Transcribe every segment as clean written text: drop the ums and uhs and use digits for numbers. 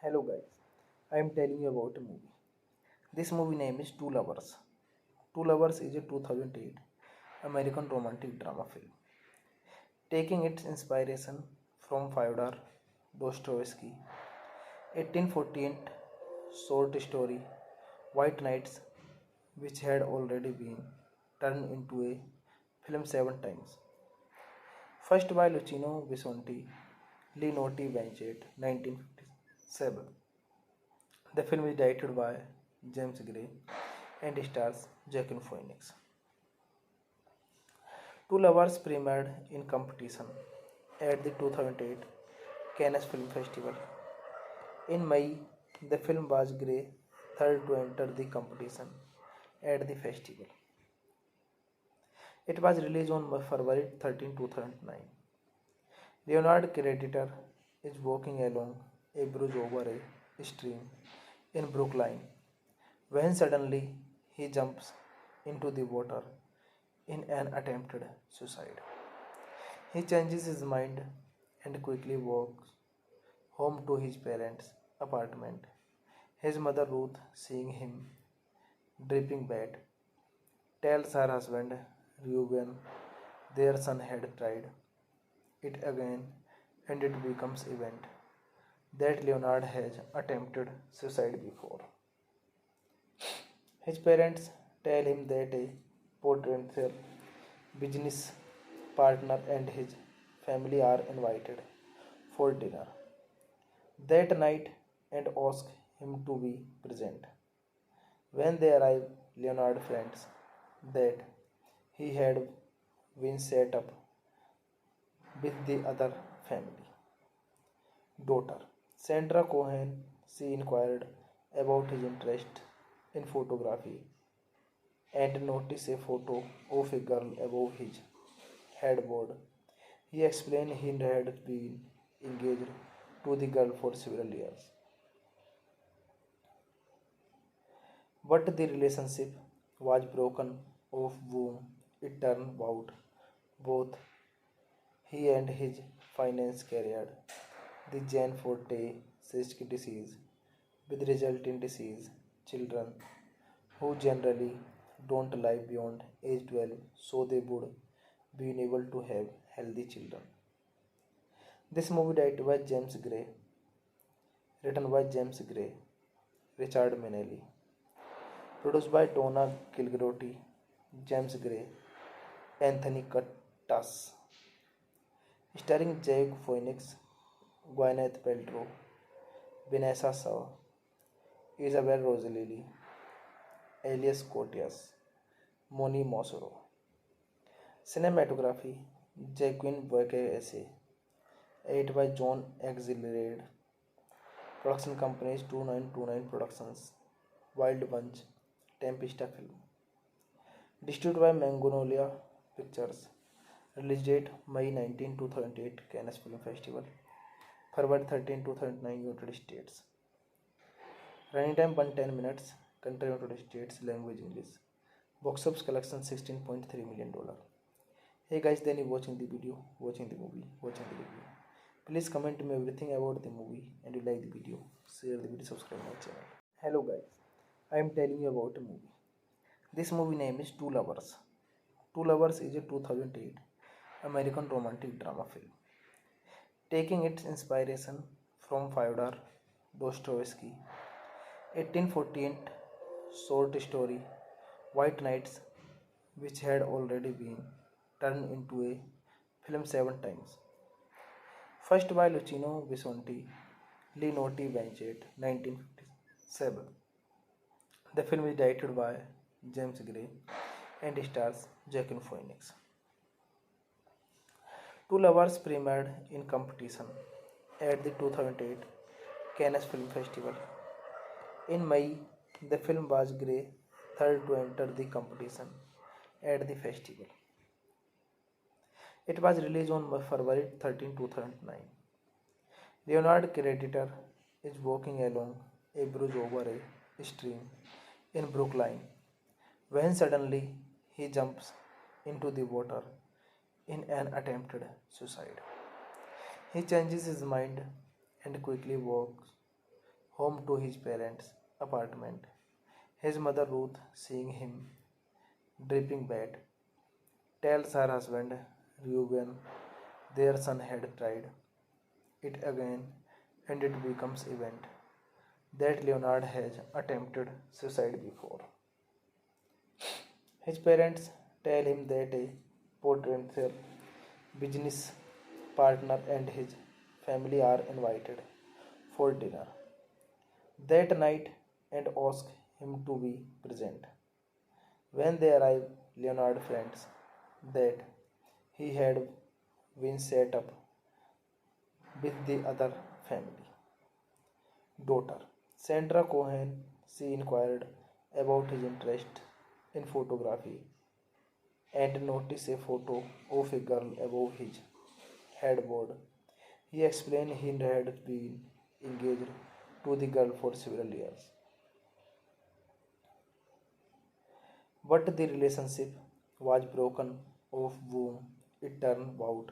Hello guys, I am telling you about a movie. This movie name is Two Lovers. Two Lovers is a 2008 American romantic drama film. Taking its inspiration from Fyodor Dostoevsky 1848 short story White Nights, which had already been turned into a film 7 times. First by Luciano Visconti, Linotti Banchett, 1957. The film is directed by James Gray and stars Joaquin Phoenix. Two Lovers premiered in competition at the 2008 Cannes Film Festival. In May, the film was Gray's third to enter the competition at the festival. It was released on February 13, 2009. Leonard creditor is walking along a bridge over a stream in Brookline when suddenly he jumps into the water in an attempted suicide. He changes his mind and quickly walks home to his parents' apartment. His mother Ruth, seeing him dripping bad, tells her husband Reuben their son had tried it again and it becomes event that Leonard has attempted suicide before. His parents tell him that a potential business partner and his family are invited for dinner that night and ask him to be present. When they arrive, Leonard finds that he had been set up with the other family. Daughter Sandra Cohen, she inquired about his interest in photography and noticed a photo of a girl above his headboard. He explained he had been engaged to the girl for several years, but the relationship was broken off whom it turned out both he and his finance carried the Jane Forte cystic disease with resulting disease children who generally don't live beyond age 12 so they would be able to have healthy children. This movie directed by James Gray, written by James Gray, Richard Minnelli, produced by Donna Kilgroty, James Gray, Anthony Cuttas, starring Jake Phoenix, Gwyneth Paltrow, Vanessa Shaw, Isabel Rossellini, Elias Koteas, Moni Mosoro. Cinematography Jacqueline Boyke, edited by John Axelrad. Production companies 2929 Productions, Wild Bunch, Tempesta Film. Distributed by Magnolia Pictures. Release date May 19, 2008 Cannes Film Festival. February 13, 2009 United States. Running time 110 minutes. Country United States. Language English. Box office collection $16.3 million. Hey guys, then you watching the video, watching the movie, watching the review. Please comment me everything about the movie and you like the video. Share the video, subscribe my channel. Hello guys, I am telling you about a movie. This movie name is Two Lovers. Two Lovers is a 2008 American romantic drama film. Taking its inspiration from Fyodor Dostoevsky 1848 short story White Nights, which had already been turned into a film 7 times. First by Luciano Visconti, Linotti Banchett, 1957. The film is directed by James Gray and stars Joaquin Phoenix. Two Lovers premiered in competition at the 2008 Cannes Film Festival. In May, the film was Gray's third to enter the competition at the festival. It was released on February 13, 2009. Leonard creditor is walking along a bridge over a stream in Brookline when suddenly he jumps into the water in an attempted suicide. He changes his mind and quickly walks home to his parents' apartment. His mother Ruth, seeing him dripping bad, tells her husband Reuben their son had tried it again and it becomes event that Leonard has attempted suicide before. His parents tell him that a potential business partner and his family are invited for dinner that night and ask him to be present. When they arrive, Leonard finds that he had been set up with the other family. Daughter Sandra Cohen, she inquired about his interest in photography and noticed a photo of a girl above his headboard. He explained he had been engaged to the girl for several years, but the relationship was broken off whom it turned out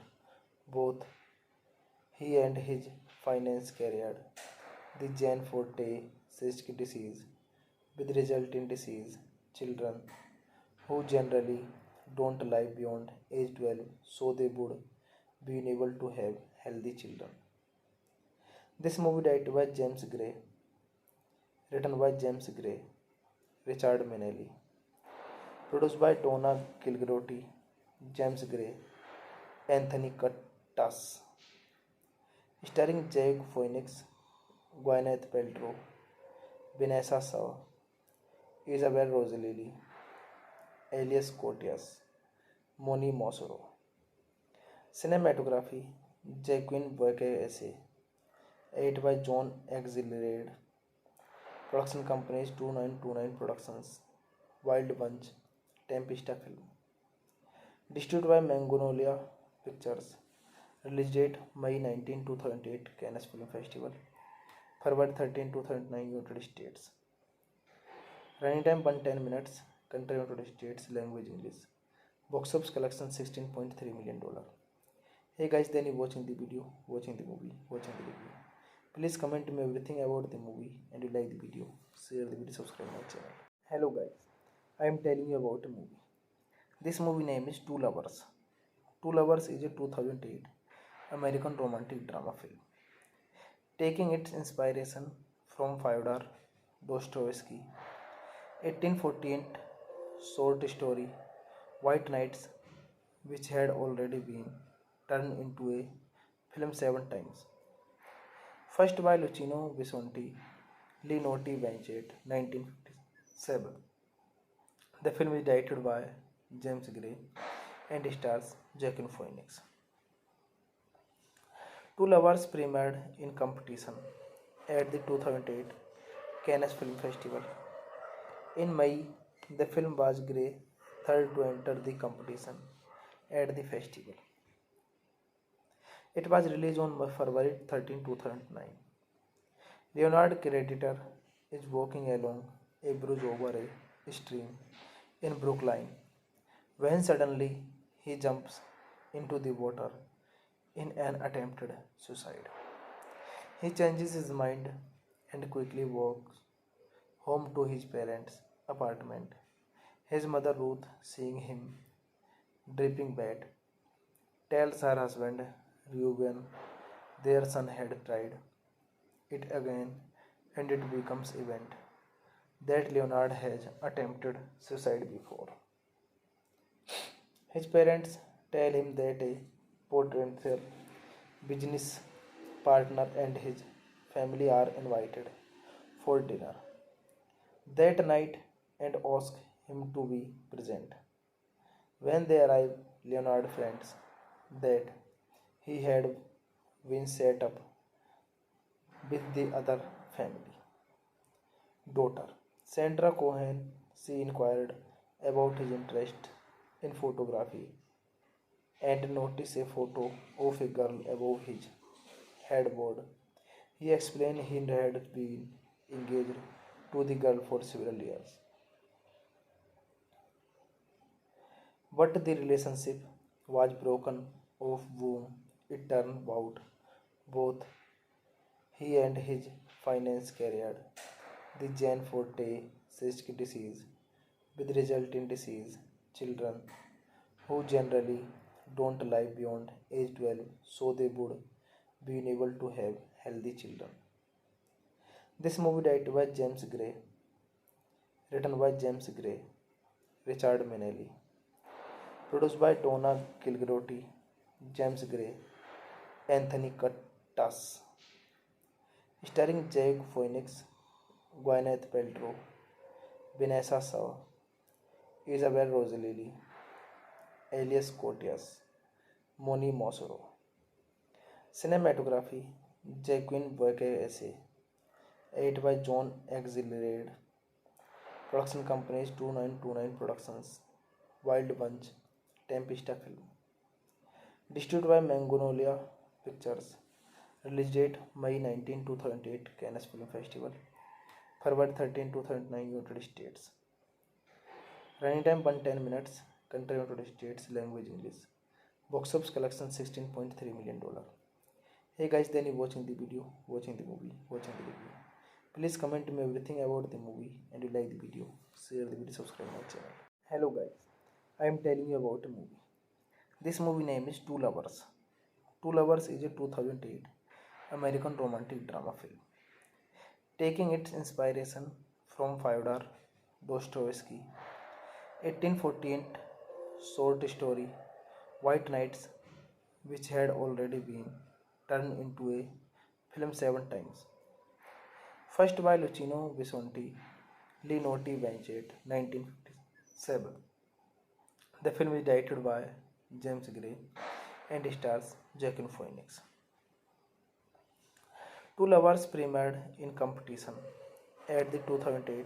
both he and his finance carried the Jane Forte cystic disease, with resulting disease children who generally don't live beyond age 12 so they would be able to have healthy children. This movie directed by James Gray, written by James Gray, Richard Minnelli, produced by Donna Kilgroty, James Gray, Anthony Curtis, starring Jake Phoenix, Gwyneth Paltrow, Vanessa Shaw, Isabel Rossellini, Elias Koteas, Moni Mosoro. Cinematography Jacqueline Boyce, edited by John Exleyred. Production companies 2929 Productions, Wild Bunch, Tempesta Film. Distributed by Magnolia Pictures. Release date May 19, 2008 Cannes Film Festival. February 13, 2009 United States. Running time 110 minutes. Country United States. Language English. Box office collection $16.3 million. Hey guys, then you watching the video, watching the movie, watching the review. Please comment me everything about the movie and you like the video. Share the video, subscribe my channel. Hello guys, I am telling you about a movie. This movie name is Two Lovers. Two Lovers is a 2008 American romantic drama film. Taking its inspiration from Fyodor Dostoevsky 1848 short story White Nights, which had already been turned into a film 7 times. First by Luciano Visconti, Linotti Banchett, 1957. The film is directed by James Gray and stars Joaquin Phoenix. Two Lovers premiered in competition at the 2008 Cannes Film Festival. In May, the film was Gray's third to enter the competition at the festival. It was released on February 13, 2009. Leonard creditor is walking along a bridge over a stream in Brookline when suddenly he jumps into the water in an attempted suicide. He changes his mind and quickly walks home to his parents' apartment. His mother Ruth, seeing him dripping bad, tells her husband Reuben their son had tried it again and it becomes event that Leonard has attempted suicide before. His parents tell him that a potential business partner and his family are invited for dinner that night and ask him to be present. When they arrive, Leonard finds that he had been set up with the other family. Daughter Sandra Cohen, she inquired about his interest in photography and noticed a photo of a girl above his headboard. He explained he had been engaged to the girl for several years, but the relationship was broken off whom it turned out both he and his finance career, the Jane Forte cystic disease, with resulting disease, children who generally don't live beyond age 12 so they would be unable to have healthy children. This movie directed by James Gray, written by James Gray, Richard Manelli, produced by Donna Kilgroty, James Gray, Anthony Curtis, starring Jake Phoenix, Gwyneth Paltrow, Vanessa Shaw, Isabel Rossellini, Elias Koteas, Moni Mosoro. Cinematography Jacqueline Boyce, edited by John Exleyard. Production companies 2929 Productions, Wild Bunch, Tempesta Film. Distributed by Magnolia Pictures. Release date May 19, 2008 Cannes Film Festival. February 13, 2009 United States. Running time 110 minutes. Country United States. Language English. Box office collection $16.3 million. Hey guys, then you watching the video, watching the movie, watching the review. Please comment me everything about the movie and you like the video. Share the video, subscribe my channel. Hello guys, I am telling you about a movie. This movie name is Two Lovers. Two Lovers is a 2008 American romantic drama film. Taking its inspiration from Fyodor Dostoevsky 1848 short story White Nights, which had already been turned into a film 7 times. First by Luciano Visconti, Linotti Banchett, 1957. The film is directed by James Gray and stars Joaquin Phoenix. Two Lovers premiered in competition at the 2008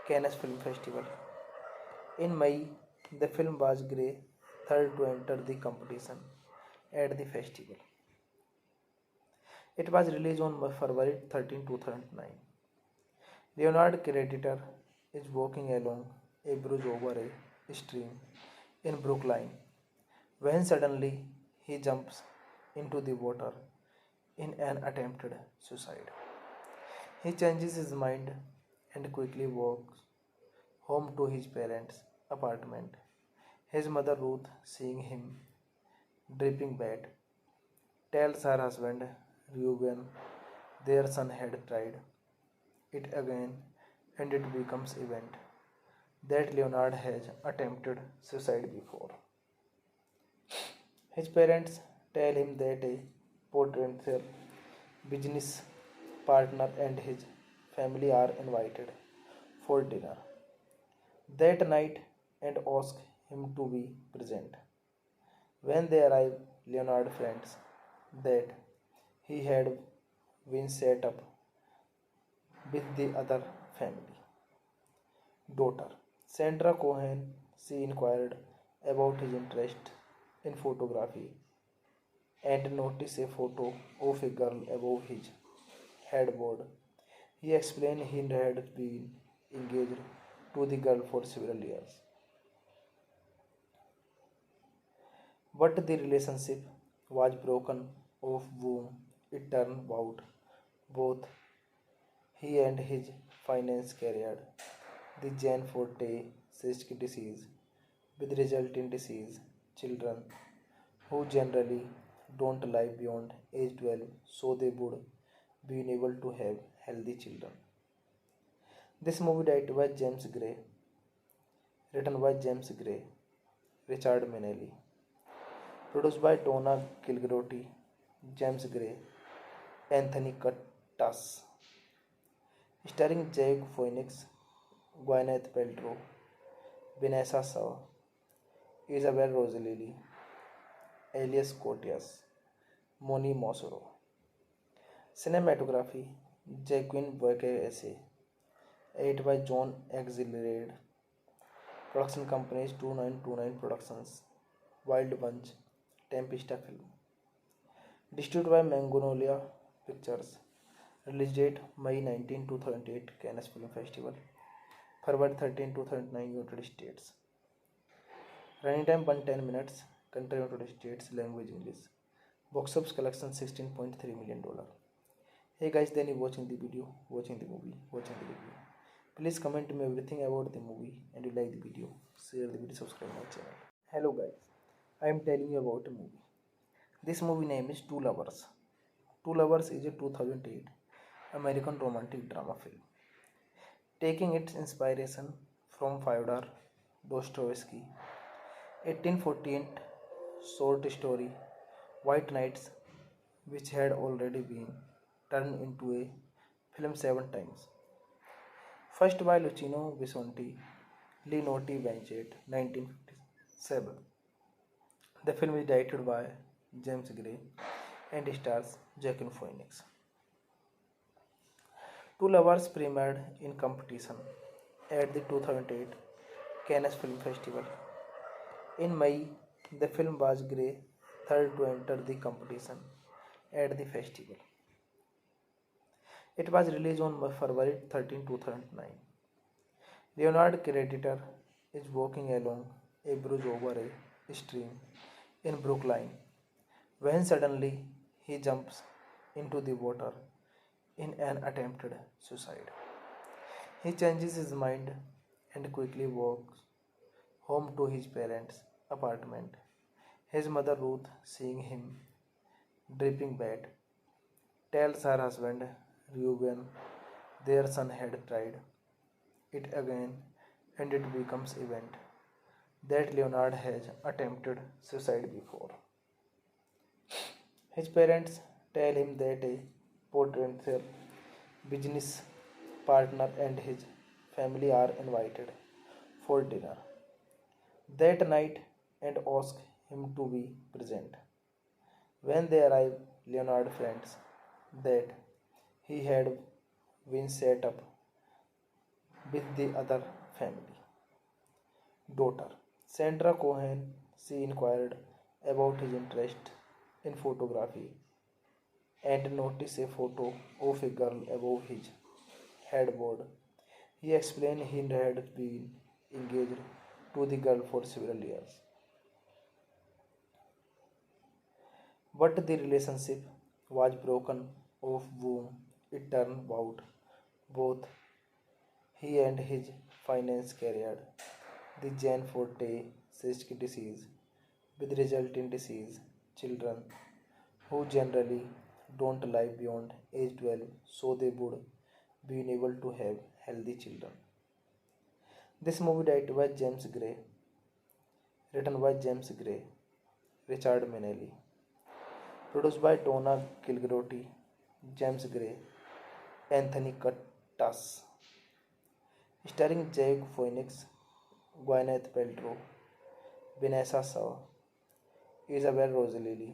Cannes Film Festival. In May, the film was Gray's third to enter the competition at the festival. It was released on February 13, 2009. Leonard creditor is walking along a bridge over a stream in Brookline when suddenly he jumps into the water in an attempted suicide. He changes his mind and quickly walks home to his parents' apartment. His mother Ruth, seeing him dripping bad, tells her husband Reuben their son had tried it again and it becomes evident that Leonard has attempted suicide before. His parents tell him that a potential business partner and his family are invited for dinner that night and ask him to be present. When they arrive, Leonard finds that he had been set up with the other family. Daughter Sandra Cohen, she inquired about his interest in photography and noticed a photo of a girl above his headboard. He explained he had been engaged to the girl for several years, but the relationship was broken off whom it turned out both he and his finance career, the Jane Forte cystic disease, with resulting disease, children who generally don't live beyond age 12 so they would be unable to have healthy children. This movie directed by James Gray, written by James Gray, Richard Manelli, produced by Donna Kilgroty, James Gray, Anthony Curtis, starring Jake Phoenix, Gwyneth Paltrow, Vanessa Shaw, Isabel Rossellini, Elias Koteas, Moni Mosoro. Cinematography Jacqueline Boyce, edited by John Exleyard. Production companies 2929 Productions, Wild Bunch, Tempesta Film. Distributed by Magnolia Pictures. Release date May 19, 2008 Cannes Film Festival. February 13, 2009 United States. Running time 110 minutes. Country United States. Language English. Box office collection $16.3 million. Hey guys, then you watching the video, watching the movie, watching the review. Please comment me everything about the movie and you like the video. Share the video, subscribe my channel. Hello guys, I am telling you about a movie. This movie name is Two Lovers. Two Lovers is a 2008 American romantic drama film. Taking its inspiration from Fyodor Dostoevsky 1848 short story White Nights, which had already been turned into a film 7 times. First by Luciano Visconti, Linotti Banchett, 1957. The film is directed by James Gray and stars Joaquin Phoenix. Two Lovers premiered in competition at the 2008 Cannes Film Festival. In May, the film was Gray's third to enter the competition at the festival. It was released on February 13, 2009. Leonard creditor is walking along a bridge over a stream in Brookline when suddenly he jumps into the water in an attempted suicide. He changes his mind and quickly walks home to his parents' apartment. His mother Ruth, seeing him dripping bad, tells her husband Reuben their son had tried it again and it becomes event that Leonard has attempted suicide before. His parents tell him that a potential business partner and his family are invited for dinner that night and ask him to be present. When they arrive, Leonard finds that he had been set up with the other family. Daughter Sandra Cohen, she inquired about his interest in photography and noticed a photo of a girl above his headboard. He explained he had been engaged to the girl for several years, but the relationship was broken off whom it turned out both he and his finance carried the Jane Forte cystic disease, with resulting disease children who generally don't live beyond age 12 so they would be able to have healthy children. This movie directed by James Gray, written by James Gray, Richard Manelli, produced by Donna Kilgroty, James Gray, Anthony Cuttas, starring Jake Phoenix, Gwyneth Paltrow, Vanessa Shaw, Isabel Rossellini,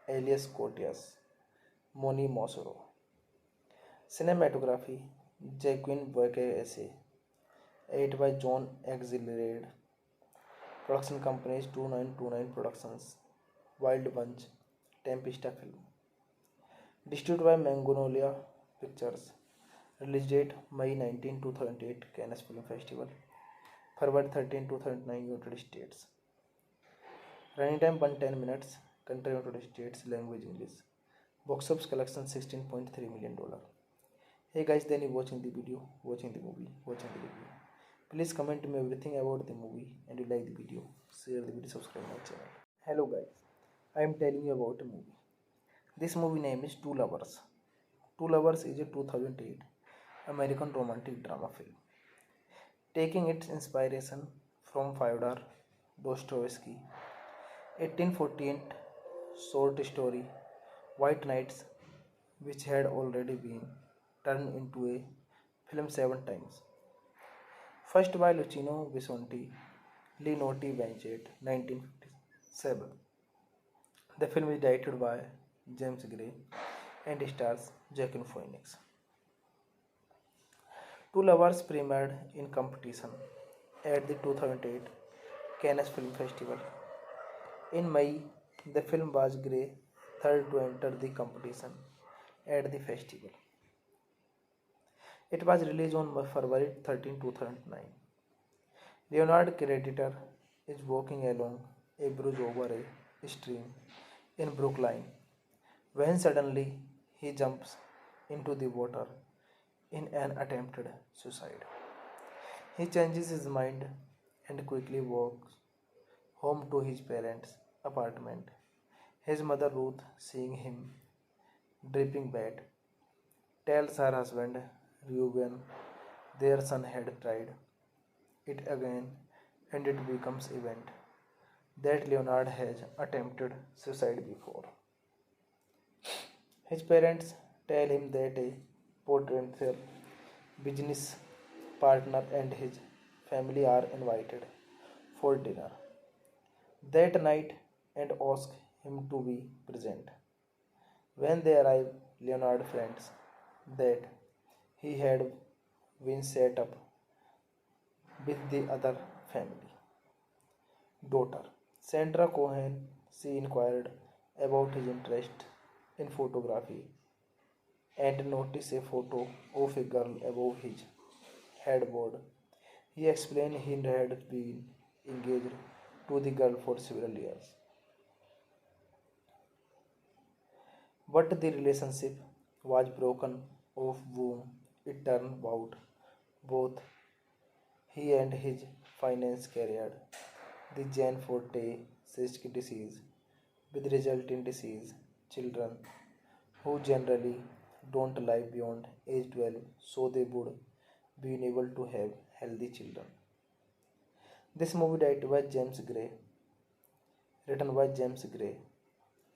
Elias Koteas, Moni Mosoro. Cinematography Jacqueline Boyce, edited by John Axelrod. Production companies 2929 Productions, Wild Bunch, Tempesta Film. Distributed by Magnolia Pictures. Release date May 19, 2008 Cannes Film Festival. February 13, 2009 United States. Running time 110 minutes. Country United States. Language English. Box office collection $16.3 million. Hey guys, then you watching the video, watching the movie, watching the review. Please comment me everything about the movie and you like the video. Share the video, subscribe my channel. Hello guys, I am telling you about a movie. This movie name is Two Lovers. Two Lovers is a 2008 American romantic drama film. Taking its inspiration from Fyodor Dostoevsky 1848 short story White Nights, which had already been turned into a film 7 times. First by Luciano Visconti, Linotti Banchett, 1957. The film is directed by James Gray and stars Joaquin Phoenix. Two Lovers premiered in competition at the 2008 Cannes Film Festival. In May, the film was Gray's third to enter the competition at the festival. It was released on February 13, 2009. Leonard creditor is walking along a bridge over a stream in Brookline when suddenly he jumps into the water in an attempted suicide. He changes his mind and quickly walks home to his parents' apartment. His mother Ruth, seeing him dripping wet, tells her husband Reuben their son had tried it again and it becomes event that Leonard has attempted suicide before. His parents tell him that a potential business partner and his family are invited for dinner that night and ask him to be present. When they arrive, Leonard finds that he had been set up with the other family. Daughter Sandra Cohen, she inquired about his interest in photography and noticed a photo of a girl above his headboard. He explained he had been engaged to the girl for several years, but the relationship was broken off whom it turned out both he and his finance carried the Jane Forte cystic disease, with resulting disease children who generally don't live beyond age 12 so they would be able to have healthy children. This movie directed by James Gray, written by James Gray,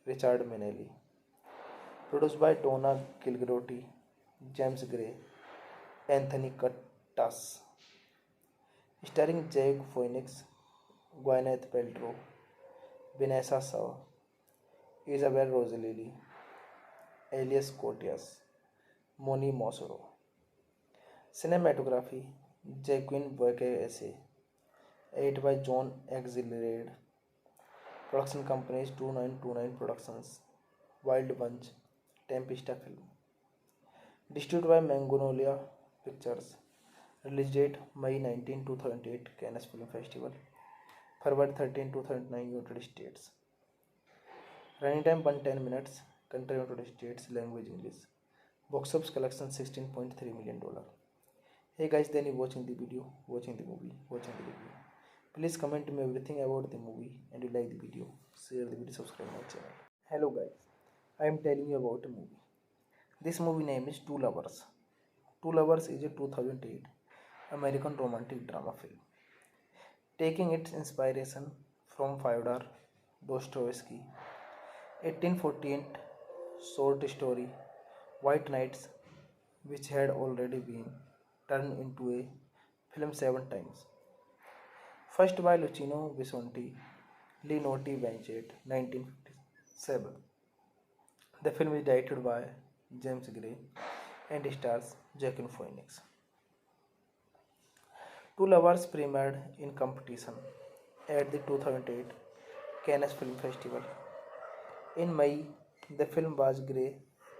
Richard Minnelli, produced by Donna Kilgroty, James Gray, Anthony Curtis, starring Jake Phoenix, Gwyneth Paltrow, Vanessa Shaw, Isabel Rossellini, Elias Koteas, Moni Mosoro. Cinematography Jacqueline Boyce, edited by John Axelrod. Production companies 2929 Productions, Wild Bunch, Tempesta Film. Distributed by Magnolia Pictures. Release date May 19, 2008 Cannes Film Festival. February 13, 2009 United States. Running time 110 minutes. Country United States. Language English. Box office collection $16.3 million. Hey guys, then you watching the video, watching the movie, watching the review. Please comment me everything about the movie and you like the video. Share the video, subscribe my channel. Hello guys, I am telling you about a movie. This movie name is Two Lovers. Two Lovers is a 2008 American romantic drama film. Taking its inspiration from Fyodor Dostoevsky 1848 short story White Nights, which had already been turned into a film 7 times. First by Luciano Visconti, Linotti Banchett, 1957. The film is directed by James Gray and stars Joaquin Phoenix. Two Lovers premiered in competition at the 2008 Cannes Film Festival. In May, the film was Gray's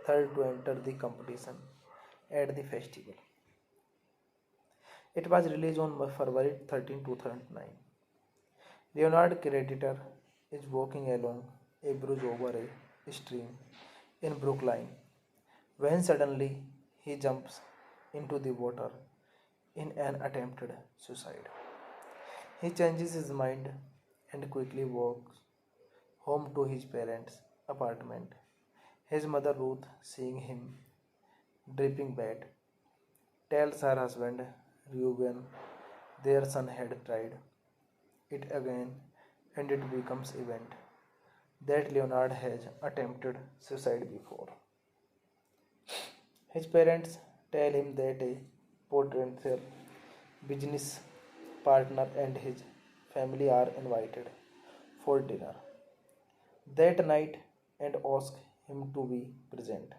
third to enter the competition at the festival. It was released on February 13, 2009. Leonard creditor is walking along a bridge over a stream in Brooklyn when suddenly he jumps into the water in an attempted suicide. He changes his mind and quickly walks home to his parents' apartment. His mother Ruth, seeing him dripping wet, tells her husband Reuben their son had tried it again and it becomes event that Leonard has attempted suicide before. His parents tell him that a potential business partner and his family are invited for dinner that night and ask him to be present.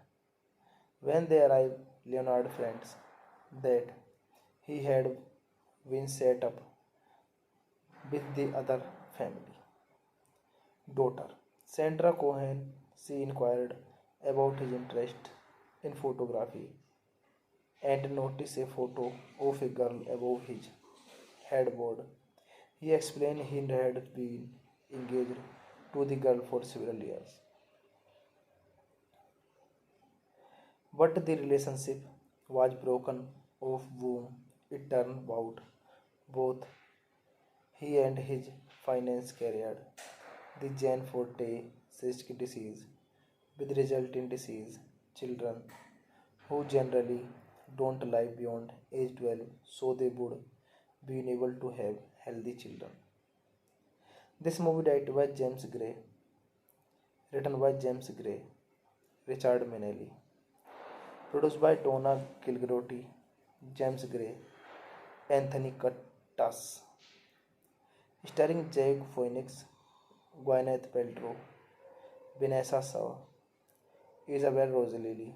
When they arrive, Leonard finds that he had been set up with the other family. Daughter Sandra Cohen, she inquired about his interest in photography and noticed a photo of a girl above his headboard. He explained he had been engaged to the girl for several years, But the relationship was broken of whom it turned out both he and his finance career. The Jane Forte cystic disease with resulting disease children who generally don't live beyond age 12 so they would be able to have healthy children. This movie directed by James Gray, written by James Gray, Richard Minnelli, produced by Donna Kilgroty, James Gray, Anthony Curtis, starring Jake Phoenix, Gwyneth Paltrow, Vanessa Shaw, Isabel Rossellini,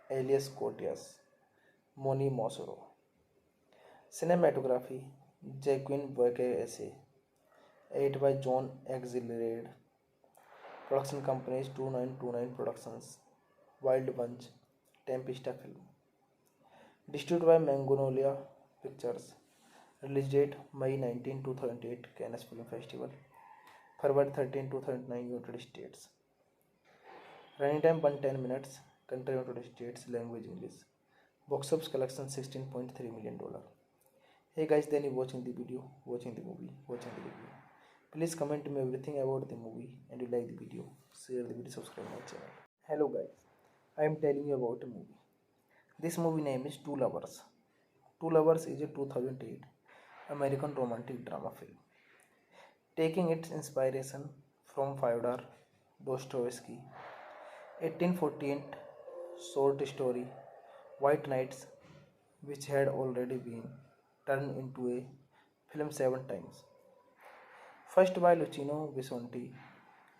Elias Koteas, Moni Mosoro. Cinematography Jacqueline Boyce, edited by John Exleyred. Production companies 2929 Productions, Wild Bunch, Tempesta Film. Distributed by Magnolia Pictures. Release date May 19, 2008 Cannes Film Festival. February 13, 2009 United States. Running time 110 minutes. Country United States. Language English. Box office collection $16.3 million. Hey guys, then you watching the video, watching the movie, watching the review. Please comment me everything about the movie and you like the video. Share the video, subscribe my channel. Hello guys, I am telling you about a movie. This movie name is Two Lovers. Two Lovers is a 2008 American romantic drama film. Taking its inspiration from Fyodor Dostoevsky 1848 short story White Nights, which had already been turned into a film 7 times. First by Luciano Visconti,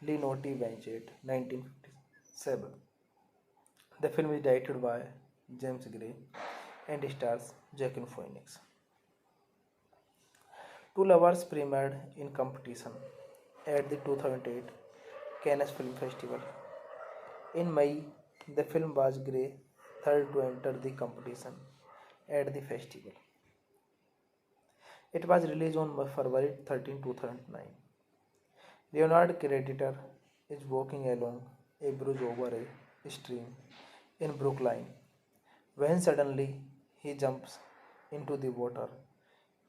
Linotti Banchett, 1957. The film is directed by James Gray and stars Joaquin Phoenix. Two Lovers premiered in competition at the 2008 Cannes Film Festival. In May, the film was Gray's third to enter the competition at the festival. It was released on February 13, 2009. Leonard creditor is walking along a bridge over a stream in Brookline when suddenly he jumps into the water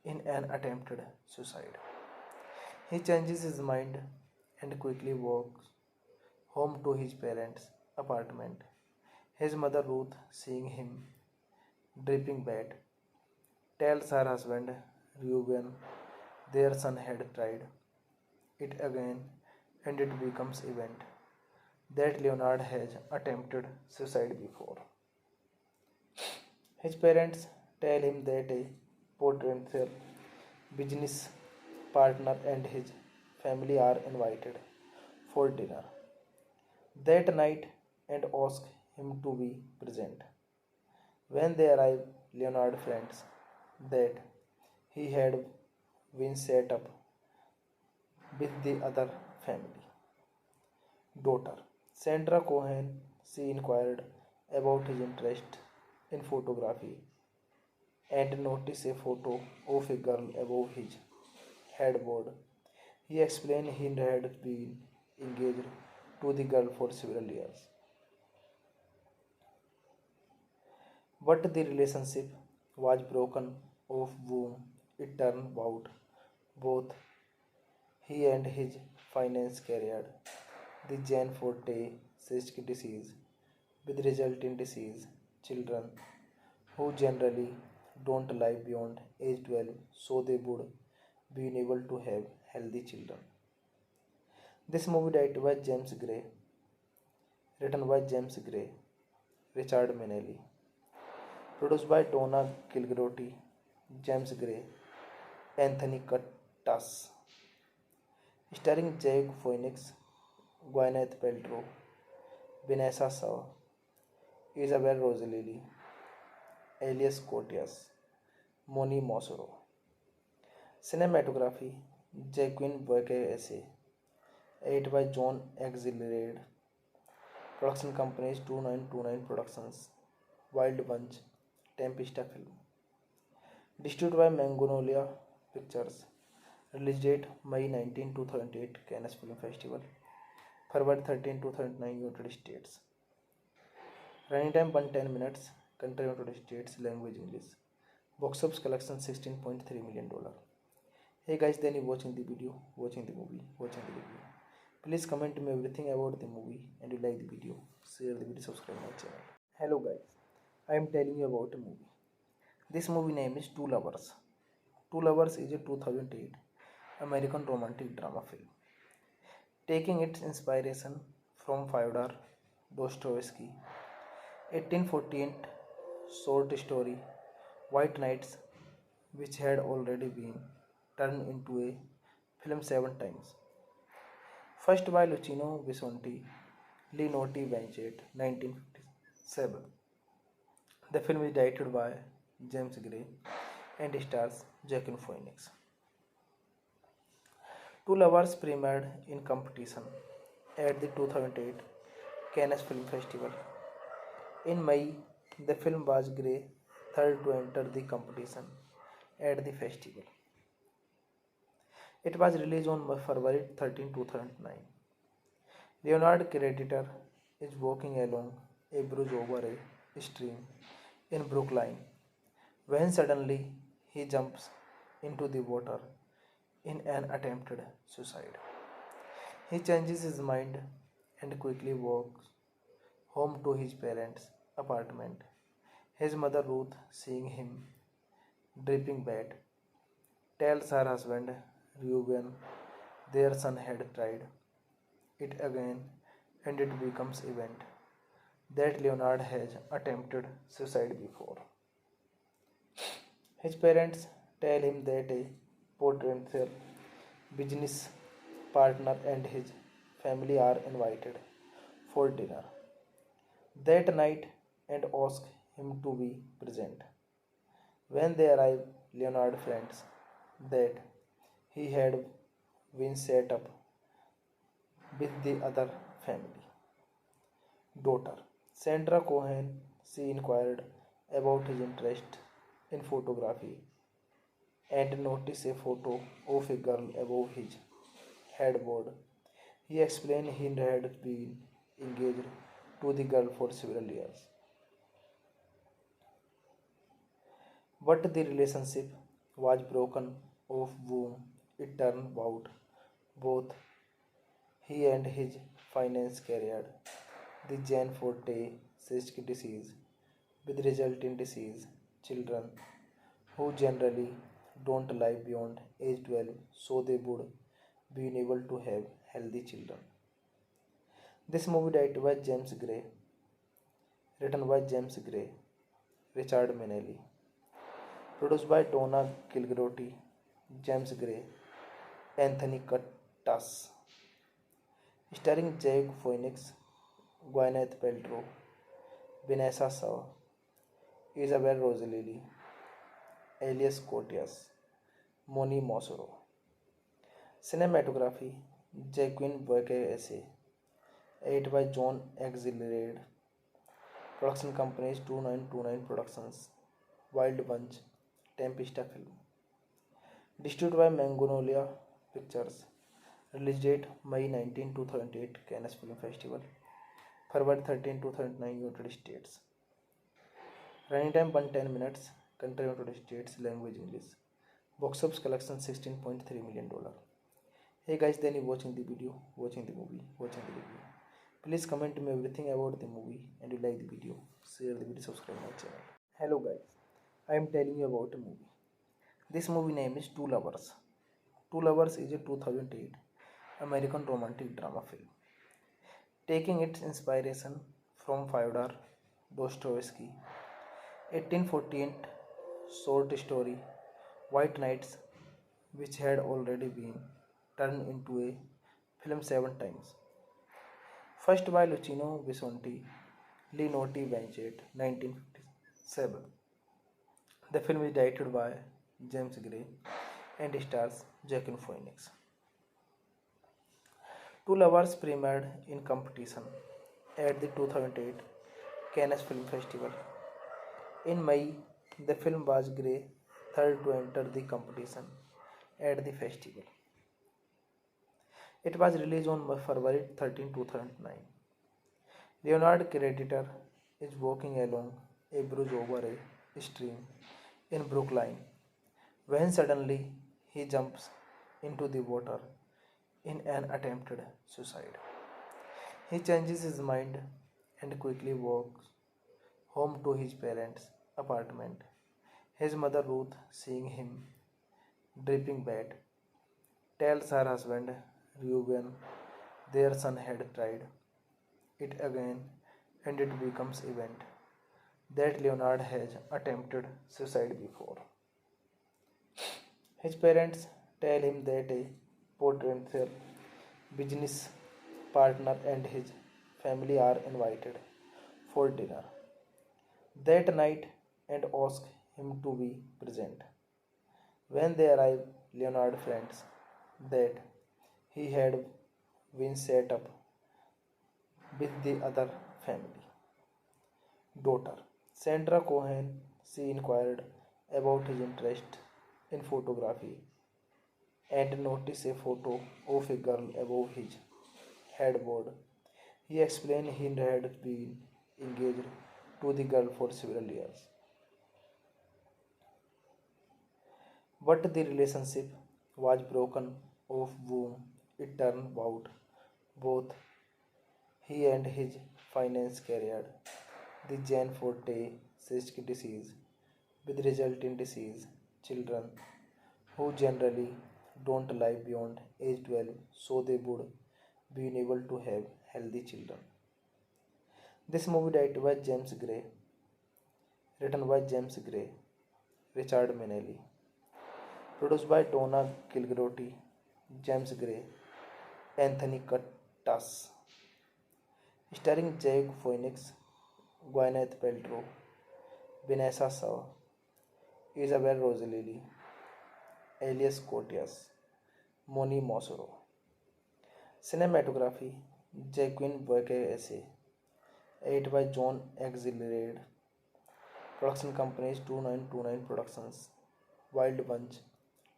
in an attempted suicide. He changes his mind and quickly walks home to his parents' apartment. His mother Ruth, seeing him dripping bad, tells her husband Reuben their son had tried it again and it becomes evident that Leonard has attempted suicide before. His parents tell him that a potential business partner and his family are invited for dinner that night and ask him to be present. When they arrive, Leonard finds that he had been set up with the other family. Daughter Sandra Cohen, she inquired about his interest in photography and noticed a photo of a girl above his headboard. He explained he had been engaged to the girl for several years, but the relationship was broken of whom it turned out both he and his finance career. The Jane Forte cystic disease with resulting disease children who generally don't live beyond age 12 so they would be able to have healthy children. This movie directed by James Gray, written by James Gray, Richard Minnelli, produced by Donna Kilgroty, James Gray, Anthony Curtis, starring Jake Phoenix, Gwyneth Paltrow, Vanessa Shaw, Isabel Rossellini, Elias Koteas, Moni Mosoro. Cinematography Jacqueline Boyce, edited by John Exleyred. Production companies 2929 Productions, Wild Bunch, Tempesta Film. Distributed by Magnolia Pictures. Release date May 19, 2008 Cannes Film Festival. February 13, 2009 United States. Running time 110 minutes. Country United States. Language English. Box office collection $16.3 million. Hey guys, then you watching the video, watching the movie, watching the review. Please comment me everything about the movie and you like the video. Share the video, subscribe my channel. Hello guys, I am telling you about a movie. This movie name is Two Lovers. Two Lovers is a 2008 American romantic drama film. Taking its inspiration from Fyodor Dostoevsky 1848 short story White Nights, which had already been turned into a film 7 times. First by Luciano Visconti, Linotti Banchett, 1957. The film is directed by James Gray and stars Joaquin Phoenix. Two Lovers premiered in competition at the 2008 Cannes Film Festival. In May, the film was Gray's third to enter the competition at the festival. It was released on February 13, 2009. Leonard creditor is walking along a bridge over a stream in Brookline when suddenly he jumps into the water in an attempted suicide. He changes his mind and quickly walks home to his parents' apartment. His mother Ruth, seeing him dripping bad, tells her husband Reuben their son had tried it again and it becomes event that Leonard has attempted suicide before. His parents tell him that a potential business partner and his family are invited for dinner that night and ask him to be present. When they arrive, Leonard finds that he had been set up with the other family. Daughter Sandra Cohen, she inquired about his interest in photography and noticed a photo of a girl above his headboard. He explained he had been engaged to the girl for several years, but the relationship was broken off whom it turned out both he and his finance carried the Jane Forte cystic disease, with resulting disease children who generally don't live beyond age 12 so they would be able to have healthy children. This movie directed by James Gray, written by James Gray, Richard Manelli, produced by Donna Kilgroty, James Gray, Anthony Curtis, starring Joaquin Phoenix, Gwyneth Paltrow, Vanessa Shaw, Isabel Rossellini, Elias Koteas, Moni Mosoro. Cinematography Jacqueline Boyce, edited by John Axelrod. Production companies 2929 Productions, Wild Bunch, Tempesta Film. Distributed by Magnolia Pictures. Release date May 19, 2008 Cannes Film Festival. February 13, 2009 United States. Running time 110 minutes. Country United States. Language English. Box office collection $16.3 million. Hey guys, then you watching the video, watching the movie, watching the review. Please comment me everything about the movie and you like the video. Share the video, subscribe my channel. Hello guys, I am telling you about a movie. This movie name is Two Lovers. Two Lovers is a 2008 American romantic drama film. Taking its inspiration from Fyodor Dostoevsky 1848 short story White Nights, which had already been turned into a film 7 times. First by Luciano Visconti, Linotti Banchett, 1957. The film is directed by James Gray and stars Joaquin Phoenix. Two Lovers premiered in competition at the 2008 Cannes Film Festival. In May, the film was Gray's third to enter the competition at the festival. It was released on February 13, 2009. Leonard creditor is walking along a bridge over a stream in Brookline when suddenly he jumps into the water in an attempted suicide. He changes his mind and quickly walks home to his parents' apartment. His mother Ruth, seeing him dripping wet, tells her husband Reuben their son had tried it again and it becomes event that Leonard has attempted suicide before. His parents tell him that a potential business partner and his family are invited for dinner that night and ask him to be present. When they arrive, Leonard finds that he had been set up with the other family. Daughter Sandra Cohen, she inquired about his interest in photography and noticed a photo of a girl above his headboard. He explained he had been engaged to the girl for several years, but the relationship was broken off whom it turned out both he and his finance carried the Jane Forte cystic disease, with resulting disease children who generally don't live beyond age 12 so they would be able to have healthy children. This movie directed by James Gray, written by James Gray, Richard Minnelli, produced by Donna Kilgroty, James Gray, Anthony Curtis, starring Jake Phoenix, Gwyneth Paltrow, Vanessa Shaw, Isabel Rossellini, Elias Koteas, Moni Mosoro. Cinematography Jacqueline Boyce, edited by John Exleyred. Production companies 2929 Productions, Wild Bunch,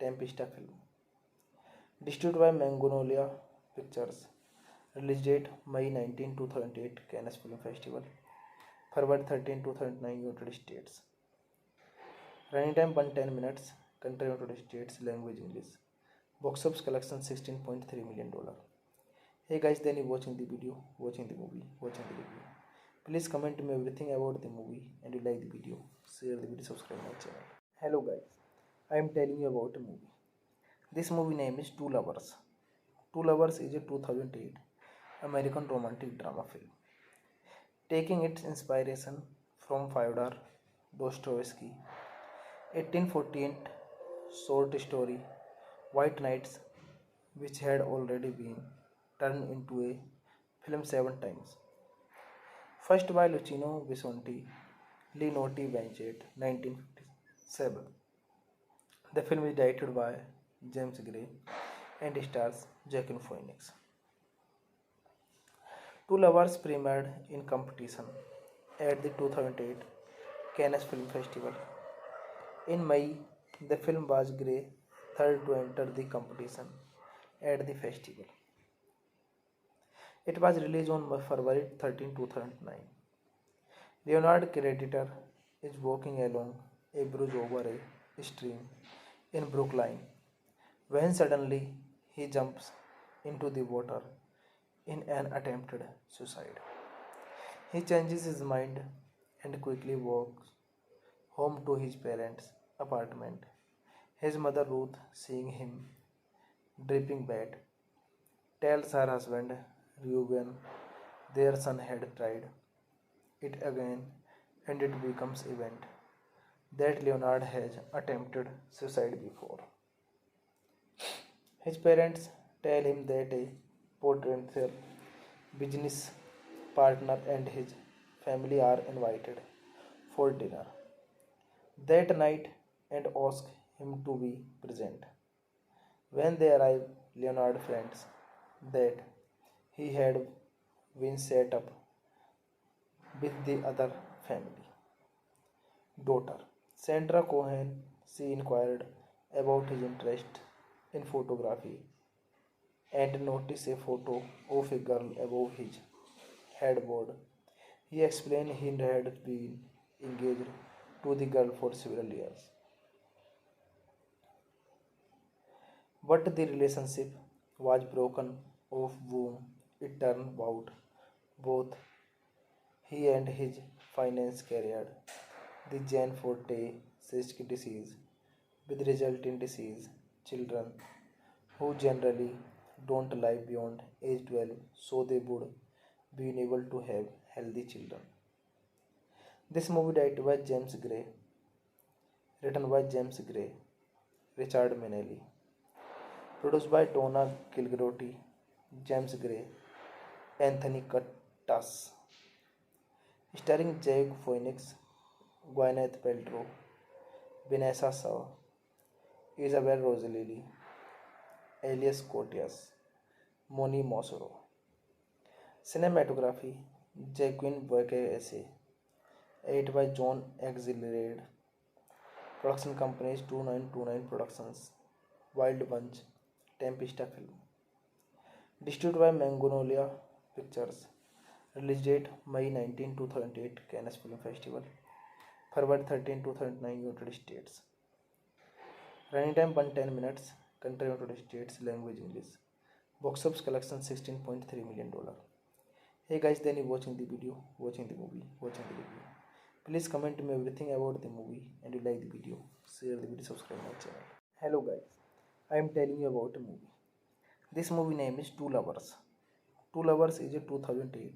Tempesta Film. Distributed by Magnolia Pictures. Release date May 19, 2008 Cannes Film Festival. February 13, 2009 United States. Running time 110 minutes. Country United States. Language English. Box office collection $16.3 million. Hey guys, then you watching the video, watching the movie, watching the review. Please comment me everything about the movie and you like the video. Share the video, subscribe my channel. Hello guys, I am telling you about a movie. This movie name is Two Lovers. Two Lovers is a 2008 American romantic drama film. Taking its inspiration from Fyodor Dostoevsky 1848 short story White Nights, which had already been turned into a film 7 times. First by Luciano Visconti, Linotti Banchett, 1957. The film is directed by James Gray and stars Joaquin Phoenix. Two Lovers premiered in competition at the 2008 Cannes Film Festival. In May, the film was Gray's third to enter the competition at the festival. It was released on February 13, 2009. Leonard creditor is walking along a bridge over a stream in Brookline when suddenly he jumps into the water in an attempted suicide. He changes his mind and quickly walks home to his parents' apartment. His mother Ruth, seeing him dripping wet, tells her husband Reuben their son had tried it again and it becomes event that Leonard has attempted suicide before. His parents tell him that a potential business partner and his family are invited for dinner that night and ask him to be present. When they arrive, Leonard finds that he had been set up with the other family. Daughter Sandra Cohen, she inquired about his interest in photography and noticed a photo of a girl above his headboard. He explained he had been engaged to the girl for several years, but the relationship was broken off whom it turned out both he and his finance carried the Jane Forte cystic disease, with resulting disease children who generally don't live beyond age 12 so they would be able to have healthy children. This movie directed by James Gray, written by James Gray, Richard Manelli, produced by Donna Kilgroty, James Gray, Anthony Curtis, starring Jake Phoenix, Gwyneth Paltrow, Vanessa Shaw, Isabel Rossellini, Elias Koteas, Moni Mosoro. Cinematography Jacqueline Boyce, edited by John Exlilade. Production companies 2929 Productions, Wild Bunch, Tempesta Film. Distributed by Magnolia Pictures. Release date May 19, 2008 Cannes Film Festival. February 13, 2009 United States. Running time 110 minutes. Country United States. Language English. Box office collection $16.3 million. Hey guys, then you watching the video, watching the movie, watching the review. Please comment me everything about the movie and you like the video. Share the video, subscribe my channel. Hello guys, I am telling you about a movie. This movie name is Two Lovers. Two Lovers is a 2008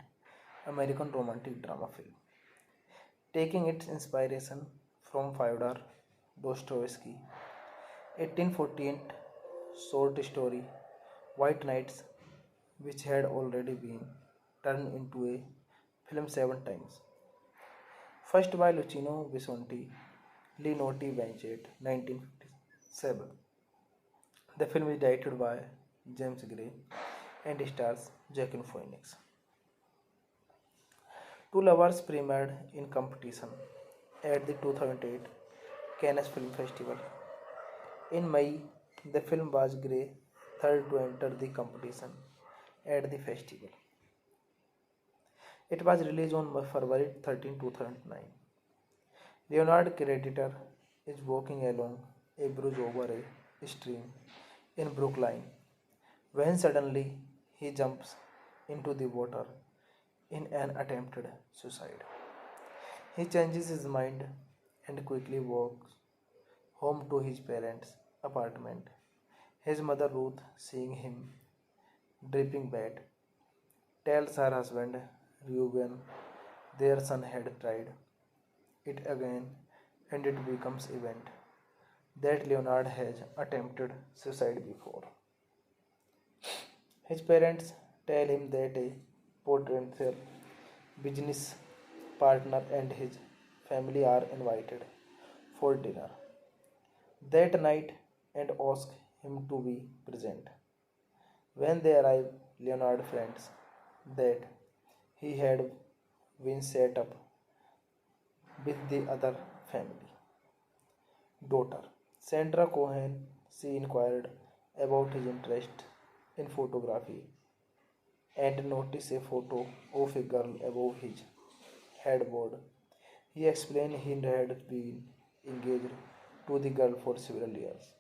American romantic drama film. Taking its inspiration from Fyodor Dostoevsky 1848 short story White Nights, which had already been turned into a film 7 times. First by Luciano Visconti, Linotti Banchett, 1957. The film is directed by James Gray and stars Joaquin Phoenix. Two Lovers premiered in competition at the 2008 Cannes Film Festival. In May, the film was Gray's third to enter the competition at the festival. It was released on February 13, 2009. Leonard creditor is walking along a bridge over a stream in Brookline when suddenly he jumps into the water in an attempted suicide. He changes his mind and quickly walks home to his parents' apartment. His mother Ruth, seeing him dripping bad, tells her husband Reuben their son had tried it again and it becomes evident that Leonard has attempted suicide before. His parents tell him that a potential business partner and his family are invited for dinner that night and ask him to be present. When they arrive, Leonard finds that he had been set up with the other family. Daughter Sandra Cohen, she inquired about his interest in photography and noticed a photo of a girl above his headboard. He explained he had been engaged to the girl for several years,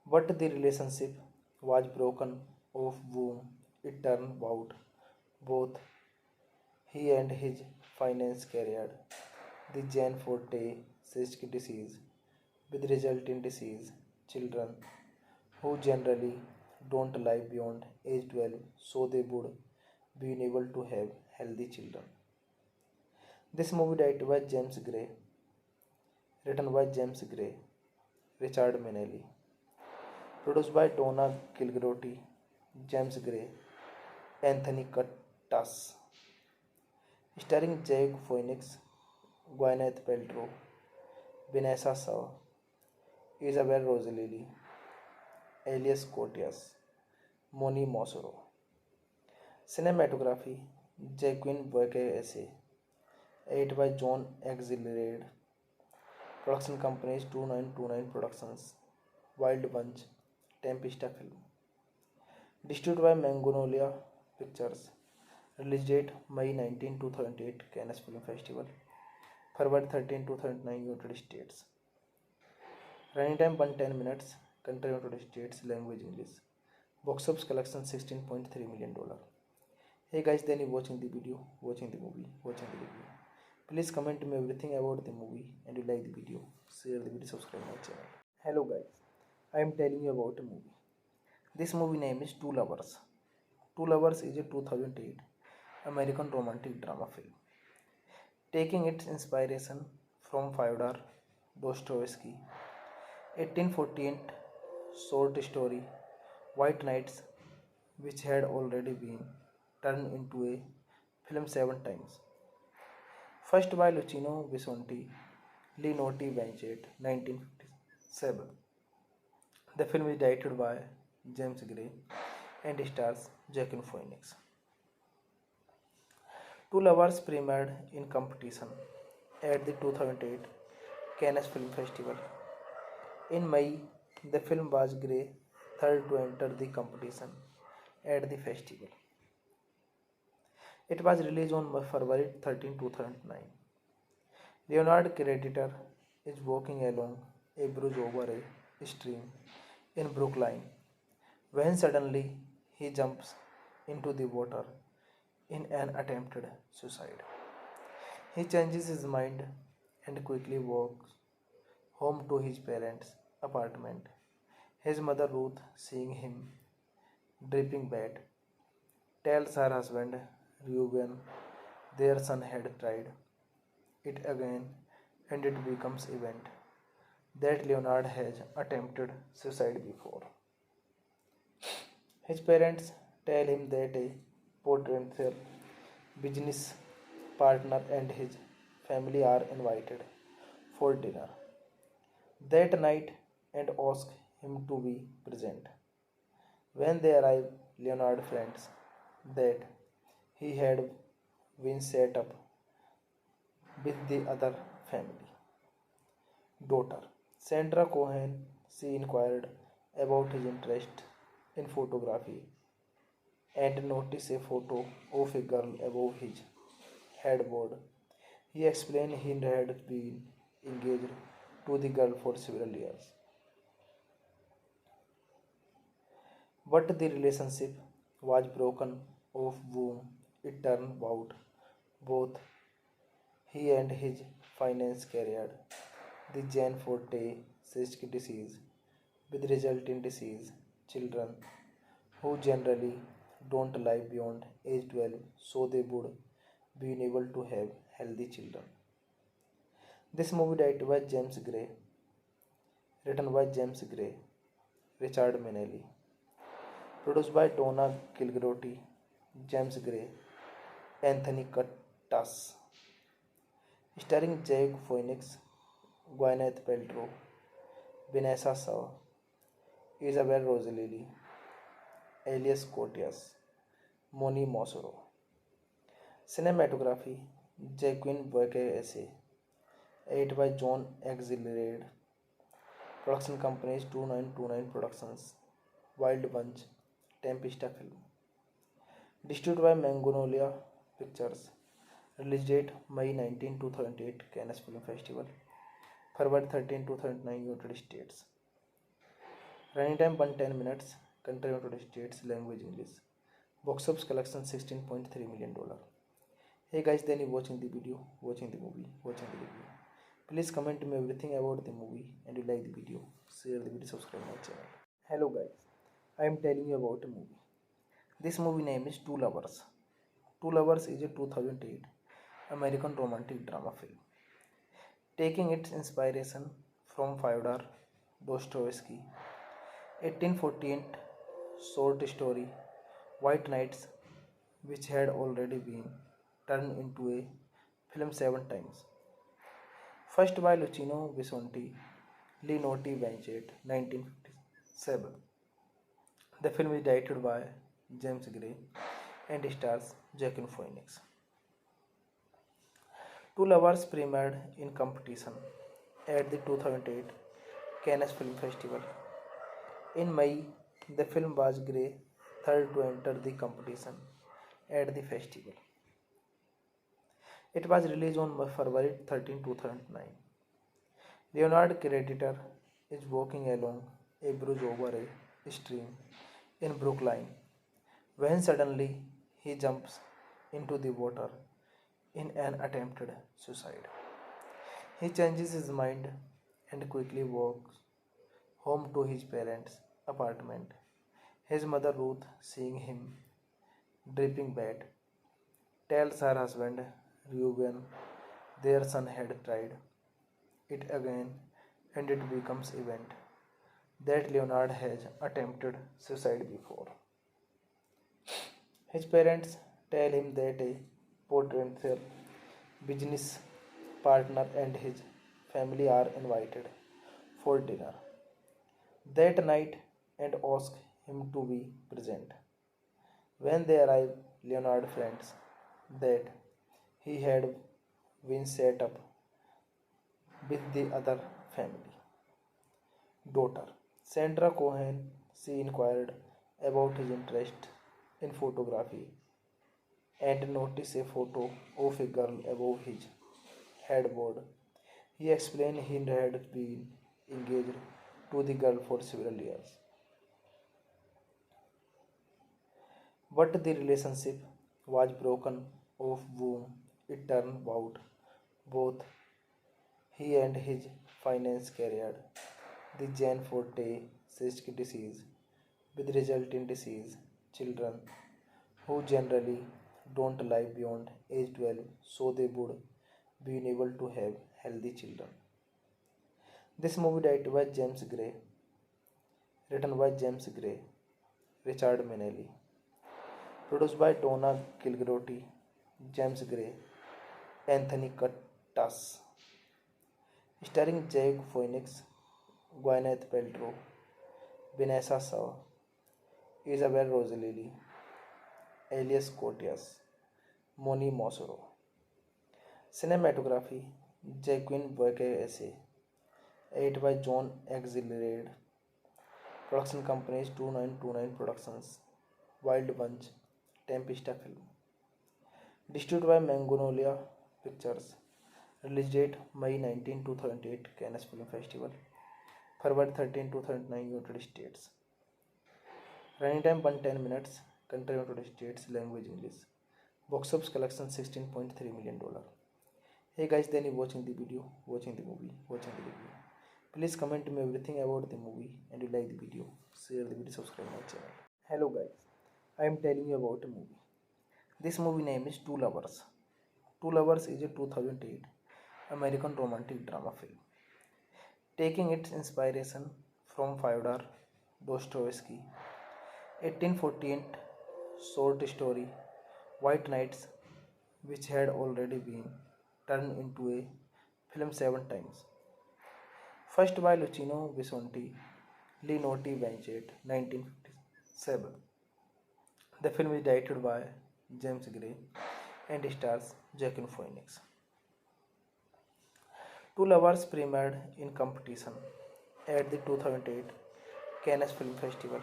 but the relationship was broken off whom it turned out both he and his finance carried the Jane Forte cystic disease, with resulting disease children who generally don't live beyond age 12 so they would be able to have healthy children. This movie directed by James Gray, written by James Gray, Richard Manelli, produced by Donna Kilgroty, James Gray, Anthony Curtis, starring Jake Phoenix, Gwyneth Paltrow, Vanessa Shaw, Isabel Rossellini, Elias Koteas, Moni Mosoro. Cinematography Jacqueline Boyce, edited by John Exlilade. Production companies 2929 Productions, Wild Bunch, Tempesta Film. Distributed by Magnolia Pictures. Release date May 19, 2008 Cannes Film Festival. February 13, 2009 United States. Running time 110 minutes. Country United States. Language English. Box office collection $16.3 million. Hey guys, then you watching the video, watching the movie, watching the review. Please comment me everything about the movie and you like the video. Share the video, subscribe my channel. Hello guys, I am telling you about a movie. This movie name is Two Lovers. Two Lovers is a 2008 American romantic drama film. Taking its inspiration from Fyodor Dostoevsky 1848 short story White Nights, which had already been turned into a film 7 times. First by Luciano Visconti, Linotti Banchett, 1957. The film is directed by James Gray and stars Joaquin Phoenix. Two Lovers premiered in competition at the 2008 Cannes Film Festival. In May, the film was Gray's third to enter the competition at the festival. It was released on February 13, 2009. Leonard creditor is walking along a bridge over a stream in Brooklyn when suddenly he jumps into the water in an attempted suicide. He changes his mind and quickly walks home to his parents' apartment. His mother Ruth, seeing him dripping bad, tells her husband Reuben their son had tried it again and it becomes evident that Leonard has attempted suicide before. His parents tell him that a potential business partner and his family are invited for dinner that night and ask him to be present. When they arrive, Leonard finds that he had been set up with the other family. Daughter Sandra Cohen, she inquired about his interest in photography and noticed a photo of a girl above his headboard. He explained he had been engaged to the girl for several years, but the relationship was broken off whom it turned out both he and his finance carried the Jane Forte cystic disease, with resulting disease children who generally don't live beyond age 12 so they would be able to have healthy children. This movie directed by James Gray, written by James Gray, Richard Manelli, produced by Donna Kilgroty, James Gray, Anthony Curtis, starring Joaquin Phoenix, Gwyneth Paltrow, Vanessa Shaw, Isabel Rossellini, Elias Koteas, Moni Mosoro. Cinematography Jacqueline Boyce, edited by John Axelrod. Production companies 2929 Productions, Wild Bunch, Tempesta Film. Distributed by Magnolia Pictures. Release date May 19, 2008 Cannes Film Festival. February 13, 2009 United States. Running time 110 minutes. Country United States. Language English. Box office collection $16.3 million. Hey guys, then you watching the video, watching the movie, watching the review. Please comment me everything about the movie and you like the video. Share the video, subscribe my channel. Hello guys, I am telling you about a movie. This movie name is Two Lovers. Two Lovers is a 2008 American romantic drama film. Taking its inspiration from Fyodor Dostoevsky 1848 short story White Nights, which had already been turned into a film 7 times. First by Luciano Visconti, Linotti Banchett, 1957. The film is directed by James Gray and stars Joaquin Phoenix. Two Lovers premiered in competition at the 2008 Cannes Film Festival. In May, the film was Gray's third to enter the competition at the festival. It was released on February 13, 2009. Leonard creditor is walking along a bridge over a stream in Brookline when suddenly he jumps into the water in an attempted suicide. He changes his mind and quickly walks home to his parents' apartment. His mother Ruth, seeing him dripping wet, tells her husband Reuben their son had tried it again and it becomes event that Leonard has attempted suicide before. His parents tell him that a potential business partner and his family are invited for dinner that night and ask him to be present. When they arrive, Leonard finds that he had been set up with the other family. Daughter Sandra Cohen, she inquired about his interest in photography and noticed a photo of a girl above his headboard. He explained he had been engaged to the girl for several years, but the relationship was broken off whom it turned out both he and his finance carried the Jane Forte cystic disease with resulting disease children who generally don't live beyond age 12 so they would be able to have healthy children. This movie directed by James Gray, written by James Gray, Richard Manelli, produced by Donna Kilgroty, James Gray, Anthony Cuttas, starring Jake Phoenix, Gwyneth Paltrow, Vanessa Shaw, Isabel Rossellini, Elias Koteas, Moni Mosoro. Cinematography Jacqueline Boyce, edited by John Axelrod. Production companies 2929 Productions, Wild Bunch, Tempesta Film. Distributed by Magnolia Pictures. Release date May 19, 2008 Cannes Film Festival. February 13, 2009 United States. Running time 110 minutes. Country United States. Language English. Box office collection $16.3 million. Hey guys, then you watching the video, watching the movie, watching the review. Please comment me everything about the movie and you like the video. Share the video, subscribe my channel. Hello guys, I am telling you about a movie. This movie name is Two Lovers. Two Lovers is a 2008 American romantic drama film. Taking its inspiration from Fyodor Dostoevsky 1848 short story White Nights, which had already been turned into a film 7 times. First by Luciano Visconti, Linotti Banchett, 1957. The film is directed by James Gray and stars Joaquin Phoenix. Two Lovers premiered in competition at the 2008 Cannes Film Festival.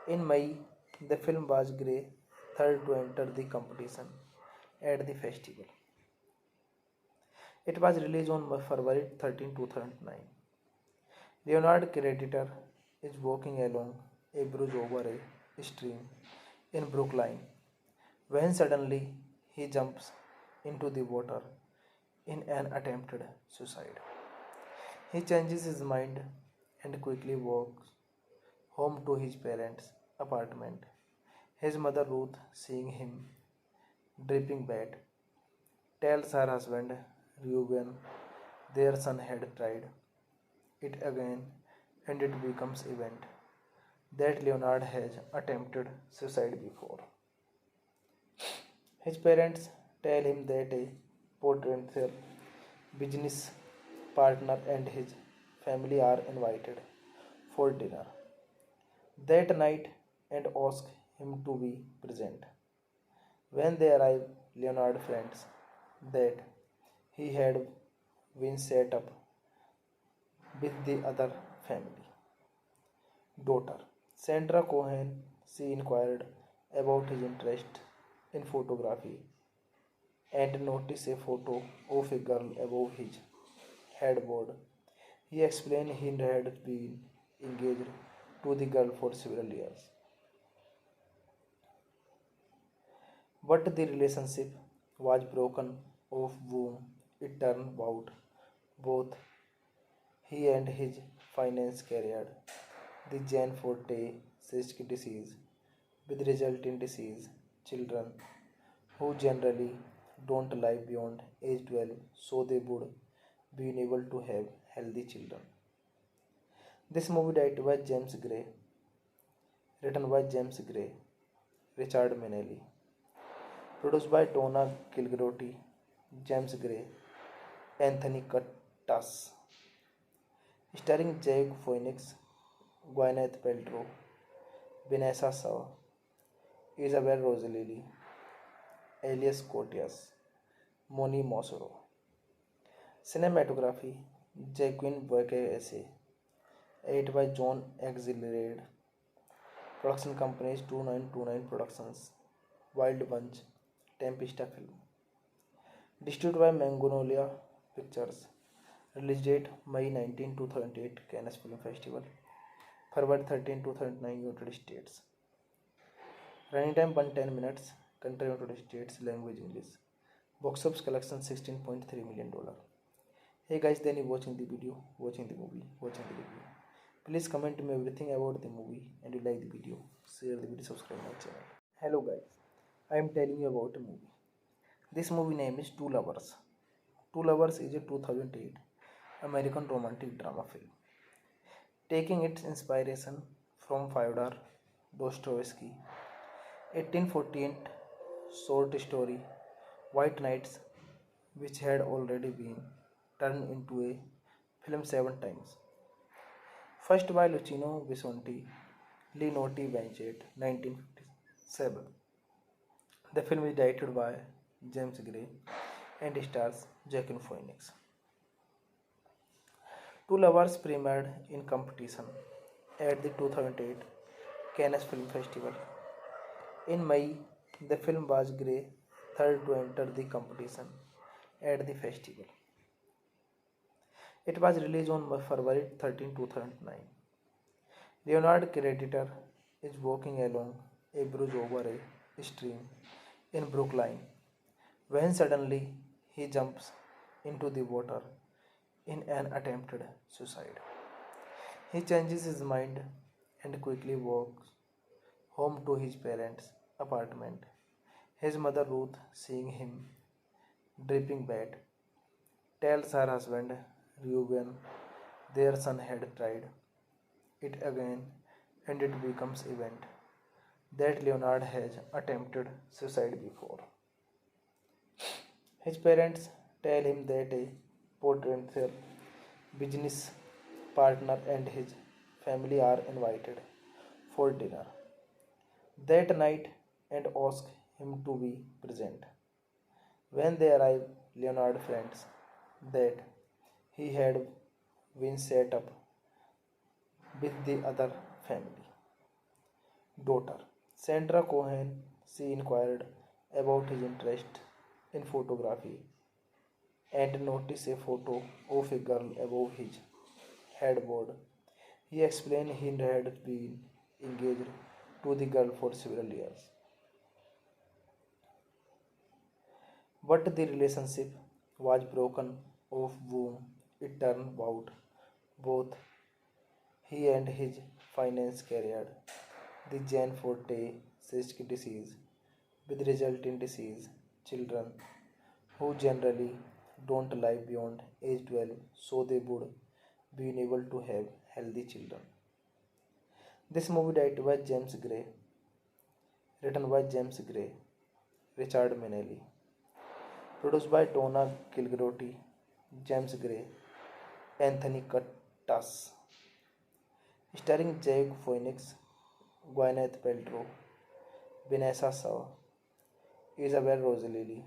In May, the film was Gray's third to enter the competition at the festival. It was released on February 13, 2009. Leonard creditor is walking along a bridge over a stream in Brookline when suddenly he jumps into the water in an attempted suicide. He changes his mind and quickly walks home to his parents' apartment. His mother Ruth, seeing him dripping wet, tells her husband Reuben their son had tried it again and it becomes event that Leonard has attempted suicide before. His parents tell him that a potential business partner and his family are invited for dinner that night and ask him to be present. When they arrive, Leonard finds that he had been set up with the other family. Daughter Sandra Cohen, she inquired about his interest in photography and noticed a photo of a girl above his headboard. He explained he had been engaged to the girl for several years, but the relationship was broken off whom it turned out both he and his finance carried the Jan Forte cystic disease, with resulting disease children who generally don't live beyond age 12 so they would be able to have healthy children. This movie directed by James Gray, written by James Gray, Richard Manelli, produced by Donna Kilgroty, James Gray, Anthony Curtis, starring Jake Phoenix, Gwyneth Paltrow, Vanessa Shaw, Isabel Rossellini, Elias Koteas, Moni Mosoro. Cinematography Jacqueline Boyce, edited by John Axelrod. Production companies 2929 Productions, Wild Bunch, Tempesta Film. Distributed by Magnolia Pictures. Release date May 19, 2008 Cannes Film Festival. February 13, 2009 United States. Running time 110 minutes. Country United States. Language English. Box office collection $16.3 million. Hey guys, then you watching the video, watching the movie, watching the review. Please comment me everything about the movie and you like the video. Share the video, subscribe my channel. Hello guys, I am telling you about a movie. This movie name is Two Lovers. Two Lovers is a 2008 American romantic drama film. Taking its inspiration from Fyodor Dostoevsky 1848 short story White Nights, which had already been turned into a film 7 times. First by Luciano Visconti, Linotti Banchett, 1957. The film is directed by James Gray and stars Joaquin Phoenix. Two Lovers premiered in competition at the 2008 Cannes Film Festival. In May, the film was Gray's third to enter the competition at the festival. It was released on February 13, 2009. Leonard creditor is walking along a bridge over a stream in Brookline when suddenly he jumps into the water in an attempted suicide. He changes his mind and quickly walks home to his parents' apartment. His mother Ruth, seeing him dripping wet, tells her husband Reuben their son had tried it again and it becomes evident that Leonard has attempted suicide before. His parents tell him that a potential business partner and his family are invited for dinner that night and ask him to be present. When they arrive, Leonard finds that he had been set up with the other family. Daughter Sandra Cohen, she inquired about his interest in photography and noticed a photo of a girl above his headboard. He explained he had been engaged to the girl for several years, but the relationship was broken off whom it turned out both he and his finance carried the Jan Forte cystic disease, with resulting disease children who generally don't live beyond age 12 so they would be able to have healthy children. This movie directed by James Gray, written by James Gray, Richard Manelli, produced by Donna Kilgroty, James Gray, Anthony Curtis, starring Jake Phoenix, Gwyneth Paltrow, Vanessa Shaw, Isabel Rossellini,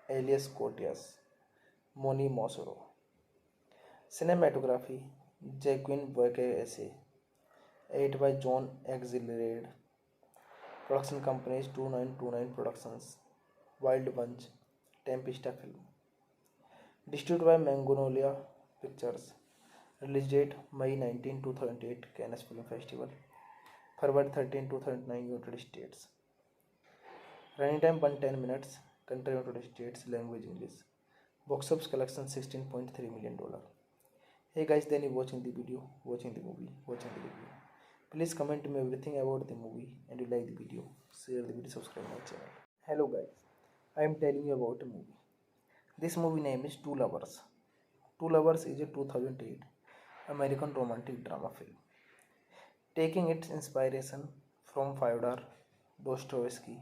Elias Koteas, Moni Mosoro. Cinematography Jacqueline Boyce, edited by John Axelrod. Production companies 2929 Productions, Wild Bunch, Tempesta Film. Distributed by Magnolia Pictures. Release date May 19, 2008 Cannes Film Festival. February 13, 2009 United States. Running time 110 minutes. Country United States. Language English. Box office collection $16.3 million. Hey guys, then you watching the video, watching the movie, watching the review. Please comment me everything about the movie and you like the video. Share the video, subscribe my channel. Hello guys, I am telling you about a movie. This movie name is Two Lovers. Two Lovers is a 2008 American romantic drama film. Taking its inspiration from Fyodor Dostoevsky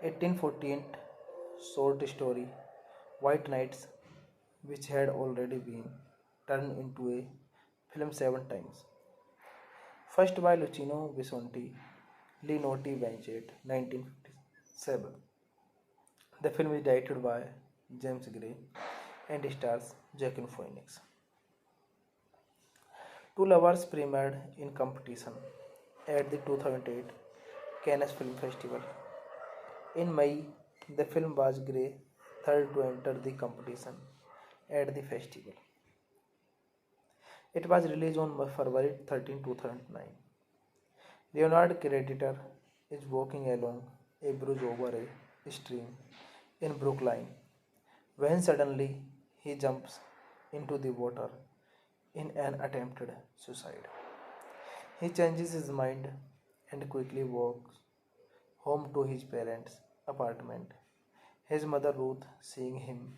1848 short story White Nights, which had already been turned into a film 7 times. First by Luciano Visconti, Linotti Banchett, 1957. The film is directed by James Gray and stars Joaquin Phoenix. Two Lovers premiered in competition at the 2008 Cannes Film Festival. In May, the film was Gray's third to enter the competition at the festival. It was released on February 13, 2009. Leonard creditor is walking along a bridge over a stream in Brookline when suddenly he jumps into the water in an attempted suicide. He changes his mind and quickly walks home to his parents' apartment. His mother Ruth, seeing him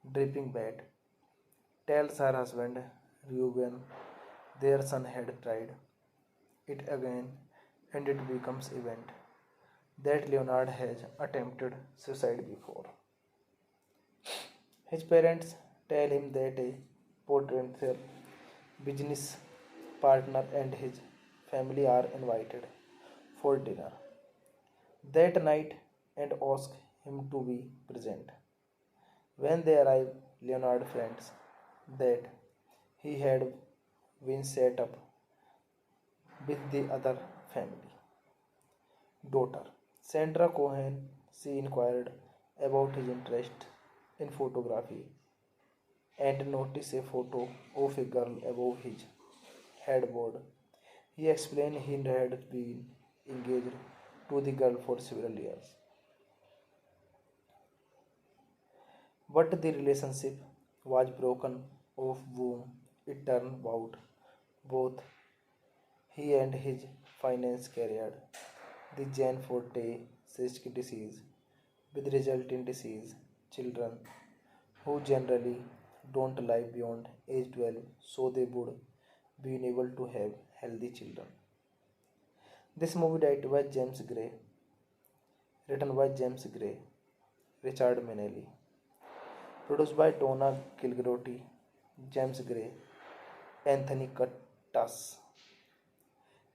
dripping wet, tells her husband Reuben their son had tried it again and it becomes evident that Leonard has attempted suicide before. His parents tell him that a potential business partner and his family are invited for dinner that night and ask him to be present. When they arrive, Leonard finds that he had been set up with the other family. Daughter Sandra Cohen, she inquired about his interest in photography and noticed a photo of a girl above his headboard. He explained he had been engaged to the girl for several years, but the relationship was broken off whom it turned out both he and his finance carried the Jane Forte cystic disease, with resulting disease children who generally don't live beyond age 12, so they would be unable to have healthy children. This movie directed by James Gray, written by James Gray, Richard Manelli, produced by Donna Gilgrotti, James Gray, Anthony Curtis,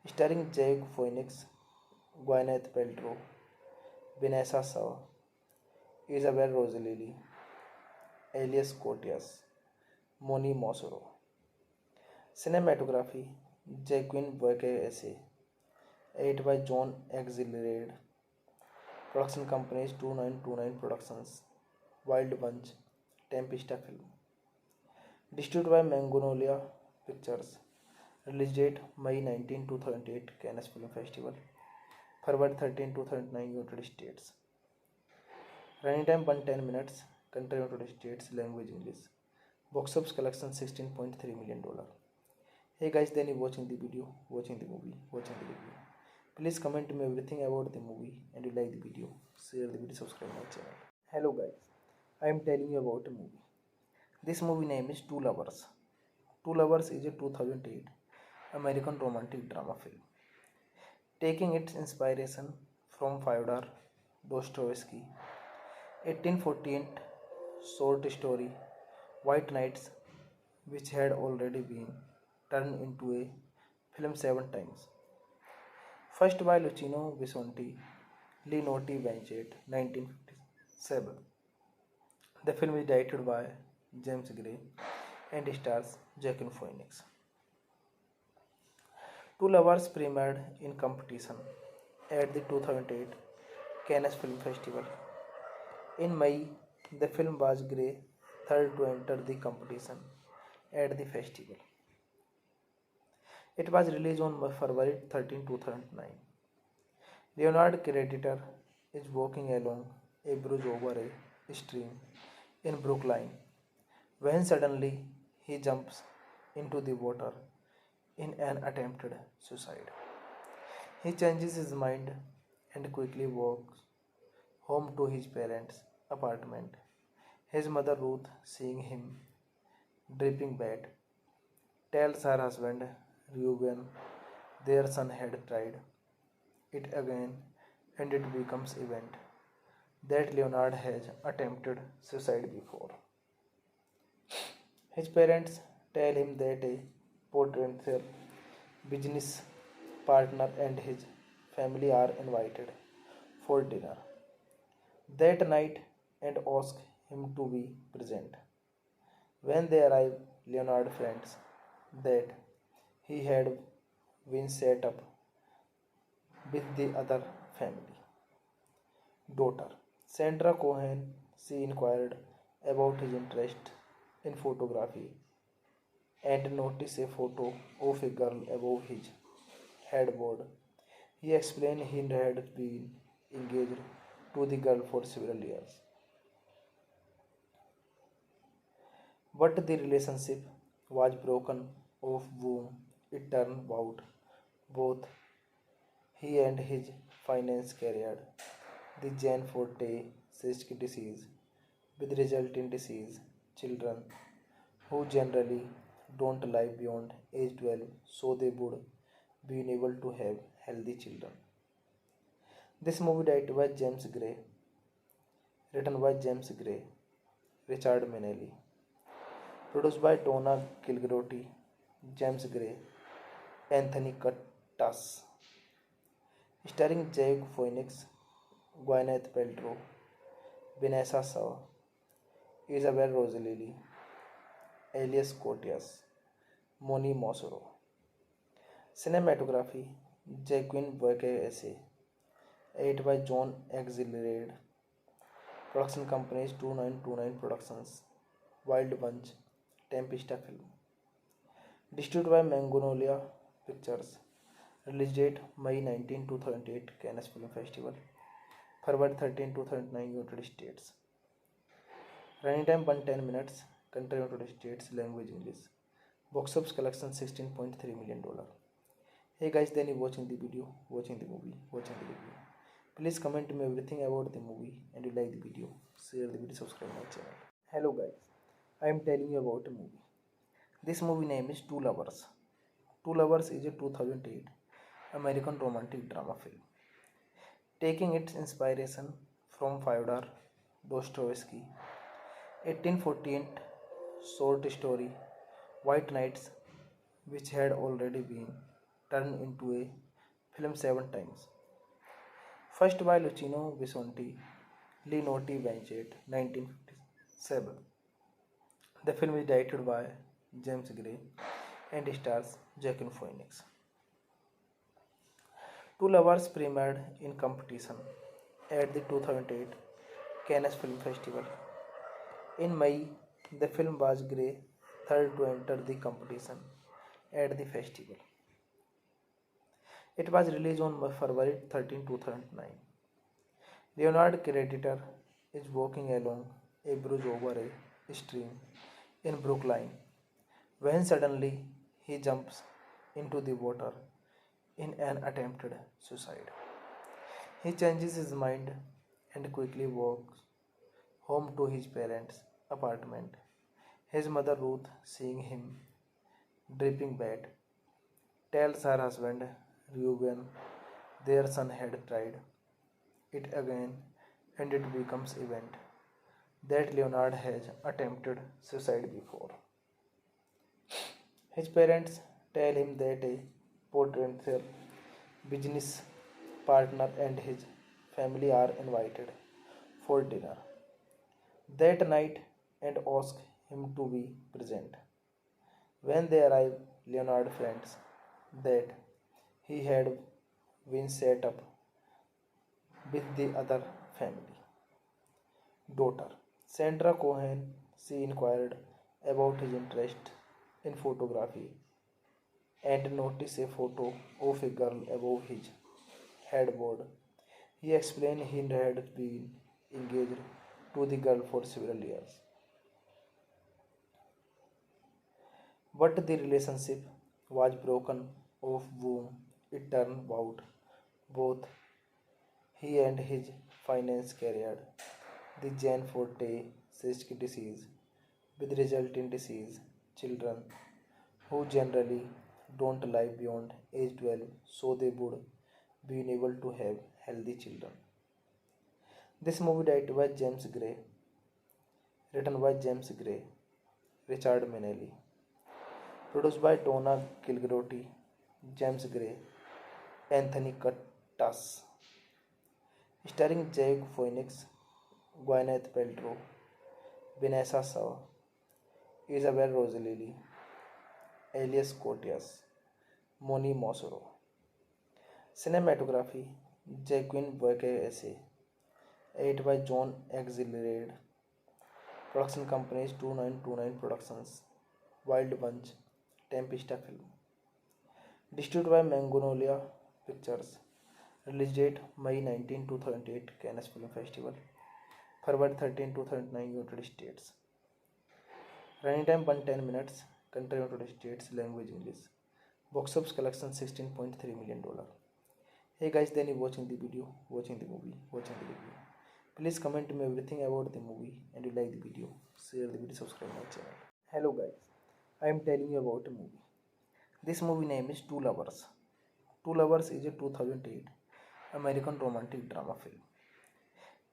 starring Jake Phoenix, Gwyneth Paltrow, Vanessa Shaw, Isabel Rossellini, Elias Koteas, Moni Mosoro. Cinematography Jacqueline Boyce, edited by John Axelrod. Production companies 2929 Productions, Wild Bunch, Tempesta Film. Distributed by Magnolia Pictures. Release date May 19, 2008 Cannes Film Festival. February 13, 2009 United States. Running time 110 minutes. Country United States. Language English. Box office collection $16.3 million. Hey guys, then you watching the video, watching the movie, watching the review. Please comment me everything about the movie and you like the video. Share the video, subscribe my channel. Hello guys, I am telling you about a movie. This movie name is Two Lovers. Two Lovers is a 2008 American romantic drama film. Taking its inspiration from Fyodor Dostoevsky 1848 short story White Nights, which had already been turned into a film 7 times. First by Luciano Visconti, Linotti Banchett, 1957. The film is directed by James Gray and stars Joaquin Phoenix. Two Lovers premiered in competition at the 2008 Cannes Film Festival. In May, the film was Grey, third to enter the competition at the festival. It was released on February 13, 2009. Leonard creditor is walking along a bridge over a stream in Brookline when suddenly he jumps into the water in an attempted suicide. He changes his mind and quickly walks home to his parents' apartment. His mother Ruth, seeing him dripping wet, tells her husband Reuben their son had tried it again and it becomes event that Leonard has attempted suicide before. His parents tell him that a potential business partner and his family are invited for dinner that night and ask him to be present. When they arrive, Leonard finds that he had been set up with the other family. Daughter Sandra Cohen, she inquired about his interest in photography and noticed a photo of a girl above his headboard. He explained he had been engaged to the girl for several years, but the relationship was broken off whom it turned out both he and his finance carried the Jane Forte cystic disease with resulting disease children who generally don't live beyond age 12 so they would be able to have healthy children. This movie directed by James Gray, written by James Gray, Richard Manelli, produced by Donna Kilgroty, James Gray, Anthony Cuttas, starring Jake Phoenix, Gwyneth Paltrow, Vanessa Shaw, Isabel Rossellini, Elias Koteas, Moni Mosoro. Cinematography Jacqueline Boyce, edited by John Axelrod. Production companies 2929 Productions, Wild Bunch, Tempesta Film. Distributed by Magnolia Pictures. Release date May 19, 2008 Cannes Film Festival. February 13, 2009 United States. Running time 110 minutes. Country United States. Language English. Box office collection $16.3 million. Hey guys, then you watching the video, watching the movie, watching the review. Please comment me everything about the movie and you like the video. Share the video, subscribe my channel. Hello guys, I am telling you about a movie. This movie name is Two Lovers. Two Lovers is a 2008 American romantic drama film. Taking its inspiration from Fyodor Dostoevsky 1848 short story White Nights, which had already been turned into a film 7 times. First by Luciano Visconti, Linotti Banchett, 1957. The film is directed by James Gray and stars Joaquin Phoenix. Two Lovers premiered in competition at the 2008 Cannes Film Festival. In May, the film was Grey, third to enter the competition at the festival. It was released on February 13, 2009. Leonard creditor is walking along a bridge over a stream in Brookline when suddenly he jumps into the water in an attempted suicide. He changes his mind and quickly walks home to his parents' apartment. His mother Ruth, seeing him dripping wet, tells her husband Reuben their son had tried it again and it becomes event that Leonard has attempted suicide before. His parents tell him that a potential business partner and his family are invited for dinner that night and ask him to be present. When they arrive, Leonard finds that he had been set up with the other family. Daughter Sandra Cohen, she inquired about his interest in photography and noticed a photo of a girl above his headboard. He explained he had been engaged to the girl for several years, but the relationship was broken off whom it turned out both he and his finance carried the Jan Forte cystic disease, with resulting disease children who generally don't live beyond age 12, so they would be able to have healthy children. This movie directed by James Gray, written by James Gray, Richard Manelli, produced by Donna Kilgroty, James Gray, Anthony Cuttas, starring Jake Phoenix, Gwyneth Paltrow, Vanessa Shaw, Isabel Rossellini, Elias Koteas, Moni Mosoro. Cinematography Jacqueline Boyce, edited by John Axelrod. Production companies 2929 Productions, Wild Bunch, Tempesta Film. Distributed by Magnolia Pictures. Release date May 19, 2008 Cannes Film Festival. February 13, 2009 United States. Running time 110 minutes. Country United States. Language English. Box office collection $16.3 million. Hey guys, then you watching the video, watching the movie, watching the review. Please comment me everything about the movie and you like the video. Share the video, subscribe my channel. Hello guys, I am telling you about a movie. This movie name is Two Lovers. Two Lovers is a 2008 American romantic drama film,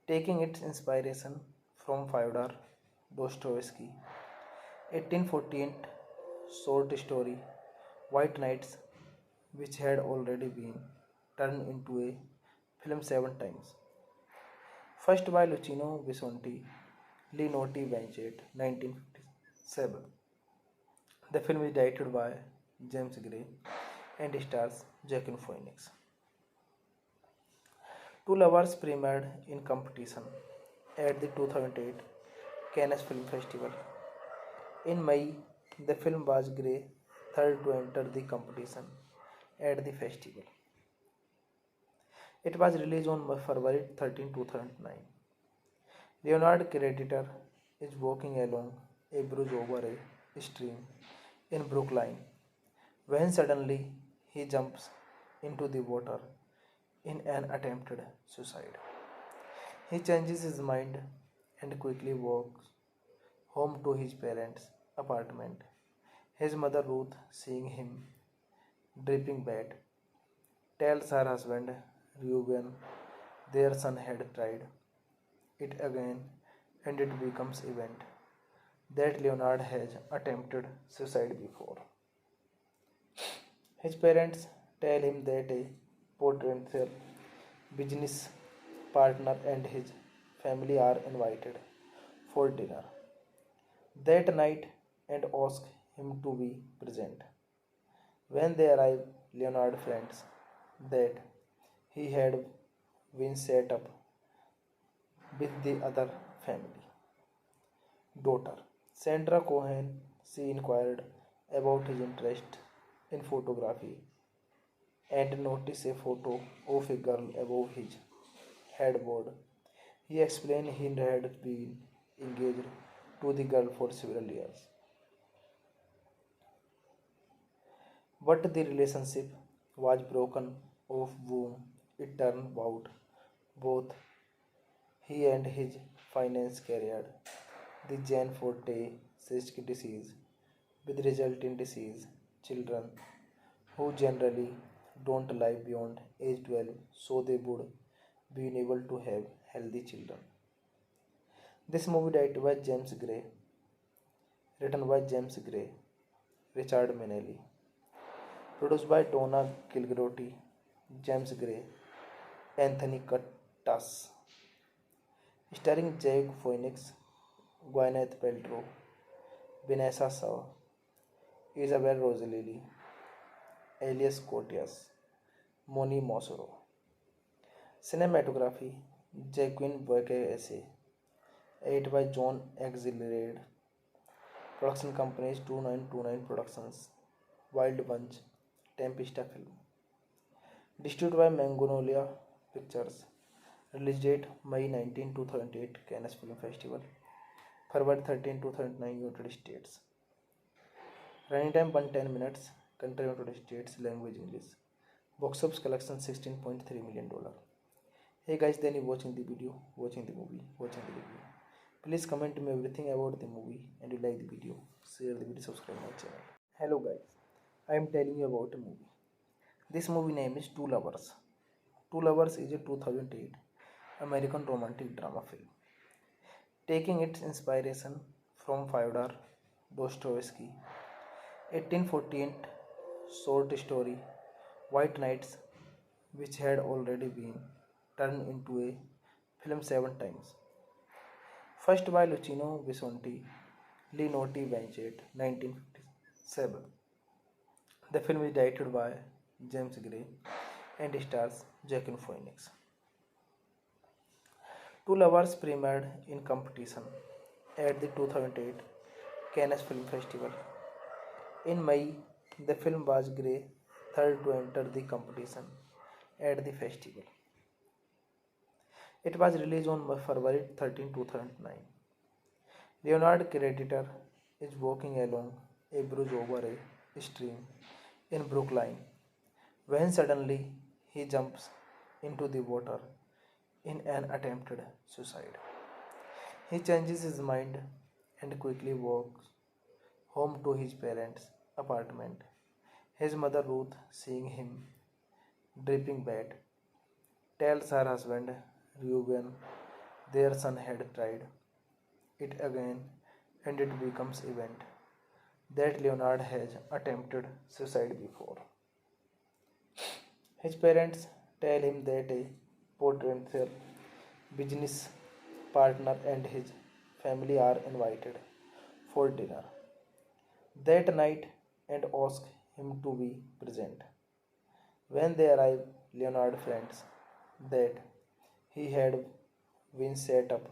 taking its inspiration from Fyodor Dostoevsky 1848 short story White Nights, which had already been turned into a film 7 times. First by Luciano Visconti, Linotti Banchett, 1957. The film is directed by James Gray and stars Joaquin Phoenix. Two Lovers premiered in competition at the 2008 Cannes Film Festival. In May, the film was Gray's third to enter the competition at the festival. It was released on February 13, 2009. Leonard creditor is walking along a bridge over a stream in Brookline when suddenly he jumps into the water in an attempted suicide. He changes his mind and quickly walks home to his parents' apartment. His mother Ruth, seeing him dripping wet, tells her husband Reuben their son had tried it again and it becomes evident that Leonard has attempted suicide before. His parents tell him that a potential business partner and his family are invited for dinner that night and ask him to be present. When they arrive, Leonard finds that he had been set up with the other family. Daughter Sandra Cohen, she inquired about his interest in photography and noticed a photo of a girl above his headboard. He explained he had been engaged to the girl for several years, but the relationship was broken off whom it turned out both he and his finance carried the Jan Forte cystic disease, with resulting disease children who generally don't live beyond age 12, so they would be able to have healthy children. This movie directed by James Gray, written by James Gray, Richard Manelli, produced by Donna Kilgroty, James Gray, Anthony Cuttas, starring Jake Phoenix, Gwyneth Paltrow, Vanessa Shaw, Isabel Rossellini, Elias Koteas, Moni Mosoro. Cinematography Jacqueline Boyce, 8 by John Exilerated. Production companies 2929 Productions, Wild Bunch, Tempesta Film. Distributed by Magnolia Pictures. Release date May 19, 2008 Cannes Film Festival. February 13, 2009 United States. Running time 110 minutes. Country United States. Language English. Box office collection $16.3 million. Hey guys, then you watching the video, watching the movie, watching the review. Please comment me everything about the movie and you like the video. Share the video, subscribe my channel. Hello guys, I am telling you about a movie. This movie name is Two Lovers. Two Lovers is a 2008 American romantic drama film. Taking its inspiration from Fyodor Dostoevsky 1848 short story White Nights, which had already been turned into a film 7 times. First by Luciano Visconti, Linotti Banchett, 1957. The film is directed by James Gray and stars Joaquin Phoenix. Two Lovers premiered in competition at the 2008 Cannes Film Festival. In May, the film was Gray's third to enter the competition at the festival. It was released on February 13, 2009. Leonard creditor is walking along a bridge over a stream in Brookline when suddenly he jumps into the water in an attempted suicide. He changes his mind and quickly walks home to his parents' apartment. His mother Ruth, seeing him dripping wet, tells her husband Reuben their son had tried it again and it becomes evident that Leonard has attempted suicide before. His parents tell him that a potential business partner and his family are invited for dinner that night and ask him to be present. When they arrive, Leonard finds that he had been set up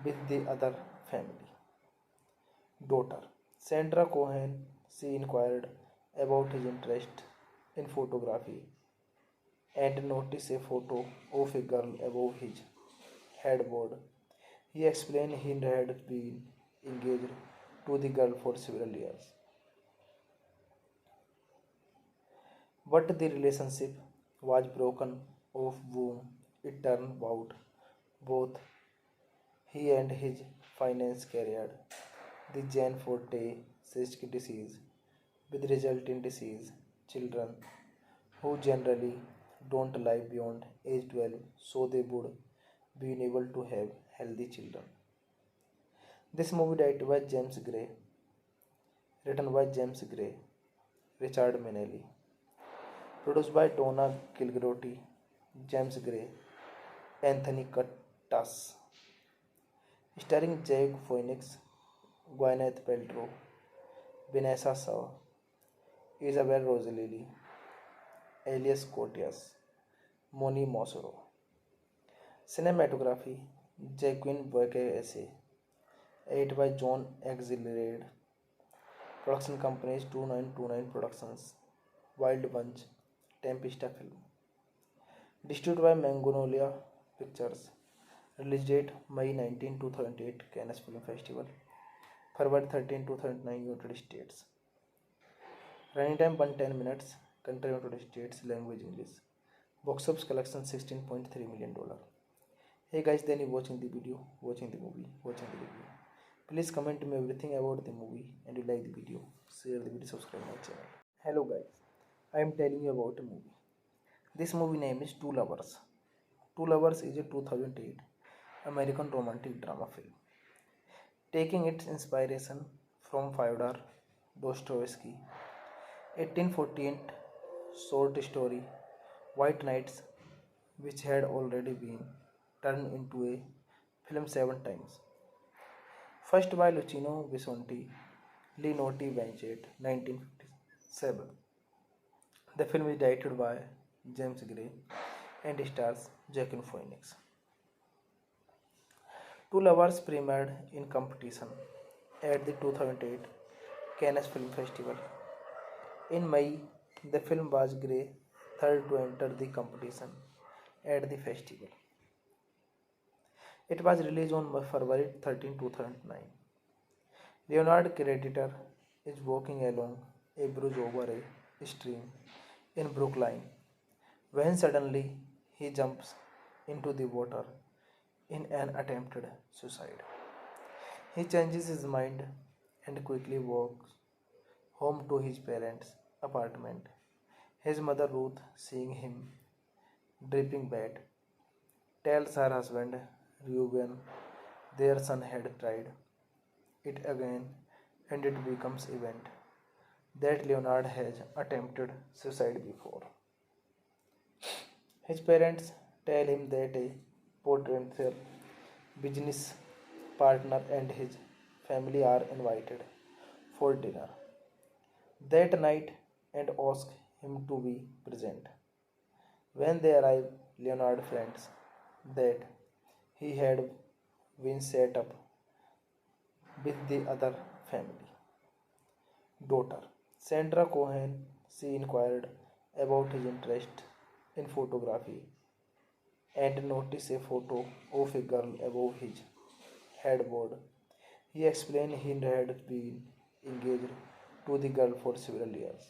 with the other family. Daughter Sandra Cohen, she inquired about his interest in photography and noticed a photo of a girl above his headboard. He explained he had been engaged to the girl for several years, but the relationship was broken off whom it turned out both he and his finance carried the Jane Forte cystic disease, with resulting disease children who generally don't live beyond age 12, so they would be unable to have healthy children. This movie directed by James Gray, written by James Gray, Richard Manelli, produced by Donna Gilgrotti, James Gray, Anthony Curtis, starring Jake Phoenix, Gwyneth Paltrow, Vanessa Shaw, Isabel Rossellini, Elias Koteas, Moni Mosoro. Cinematography Jacqueline Boyce, 8 by John Exilerated. Production companies 2929 Productions, Wild Bunch, Tempesta Film. Distributed by Magnolia Pictures. Release date May 19, 2008 Cannes Film Festival. February 13, 2009 United States. Running time 110 minutes. Country United States. Language English. Box office collection $16.3 million. Hey guys, then you watching the video, watching the movie, watching the review. Please comment me everything about the movie and you like the video. Share the video, subscribe my channel. Hello guys, I am telling you about a movie. This movie name is Two Lovers. Two Lovers is a 2008 American romantic drama film. Taking its inspiration from Fyodor Dostoevsky 1848 short story White Nights, which had already been turned into a film 7 times. First by Luciano Visconti, Linotti Banchett, 1957. The film is directed by James Gray and stars Joaquin Phoenix. Two lovers premiered in competition at the 2008 Cannes Film Festival. In May, the film was Grey, third to enter the competition at the festival. It was released on February 13, 2009. Leonard creditor is walking along a bridge over a stream in Brookline when suddenly he jumps into the water in an attempted suicide. He changes his mind and quickly walks home to his parents' apartment. His mother Ruth, seeing him dripping wet, tells her husband Reuben their son had tried it again and it becomes event that Leonard has attempted suicide before. His parents tell him that a potential business partner and his family are invited for dinner that night and ask him to be present. When they arrive, Leonard finds that he had been set up with the other family. Daughter Sandra Cohen, she inquired about his interest in photography and noticed a photo of a girl above his headboard. He explained he had been engaged to the girl for several years,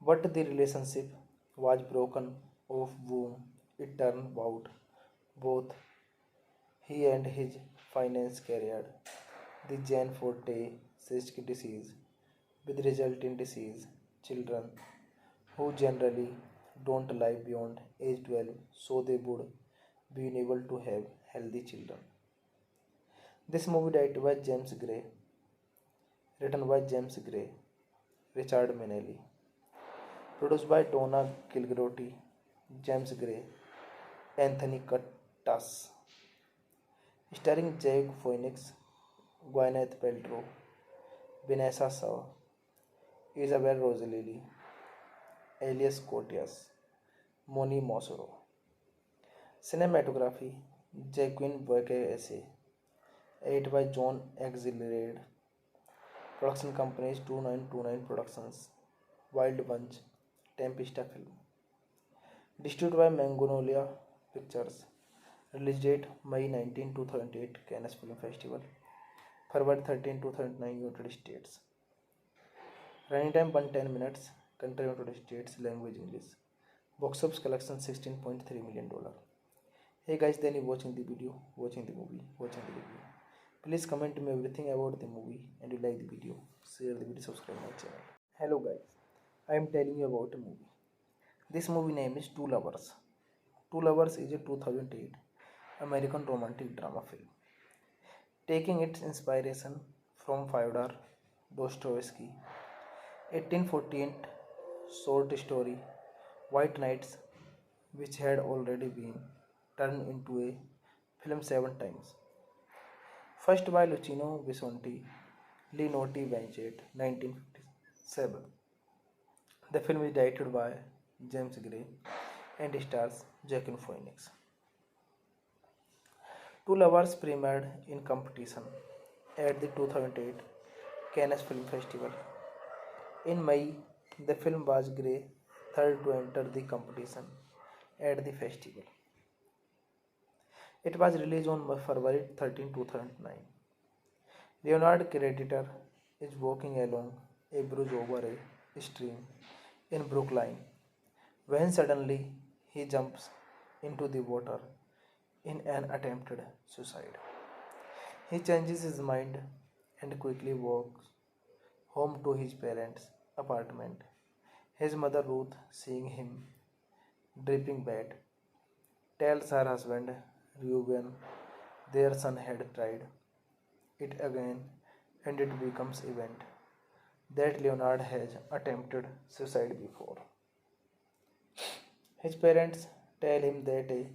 but the relationship was broken off whom it turned out both he and his finance carried the Jane Forte cystic disease with resulting disease children who generally don't live beyond age 12 so they would be unable to have healthy children. This movie directed by James Gray, written by James Gray, Richard Manelli, produced by Donna Kilgroty, James Gray, Anthony Cuttas, starring Jake Phoenix, Gwyneth Paltrow, Vanessa Shaw, Isabel Rossellini, Elias Koteas, Moni Mosoro. Cinematography Jacqueline Boyce, edited by John Axelrod. Production companies 2929 Productions, Wild Bunch, Tempesta Film. Distributed by Magnolia Pictures. Release date May 19, 2008 Cannes Film Festival. February 13, 2009 United States. Running time 110 minutes. Country United States. Language English. Box office collection $16.3 million. Hey guys, then you watching the video, watching the movie, watching the review. Please comment me everything about the movie and you like the video. Share the video, subscribe my channel. Hello guys, I am telling you about a movie. This movie name is Two Lovers. Two Lovers is a 2008 American romantic drama film. Taking its inspiration from Fyodor Dostoevsky 1848 short story White Nights, which had already been turned into a film 7 times. First by Luciano Visconti, Linotti Banchett, 1957. The film is directed by James Gray and stars Joaquin Phoenix. Two Lovers premiered in competition at the 2008 Cannes Film Festival. In May, the film was Grey, third to enter the competition at the festival. It was released on February 13, 2009. Leonard creditor is walking along a bridge over a stream in Brookline when suddenly he jumps into the water in an attempted suicide. He changes his mind and quickly walks home to his parents' apartment. His mother Ruth, seeing him dripping wet, tells her husband Reuben their son had tried it again and it becomes event that Leonard has attempted suicide before. His parents tell him that a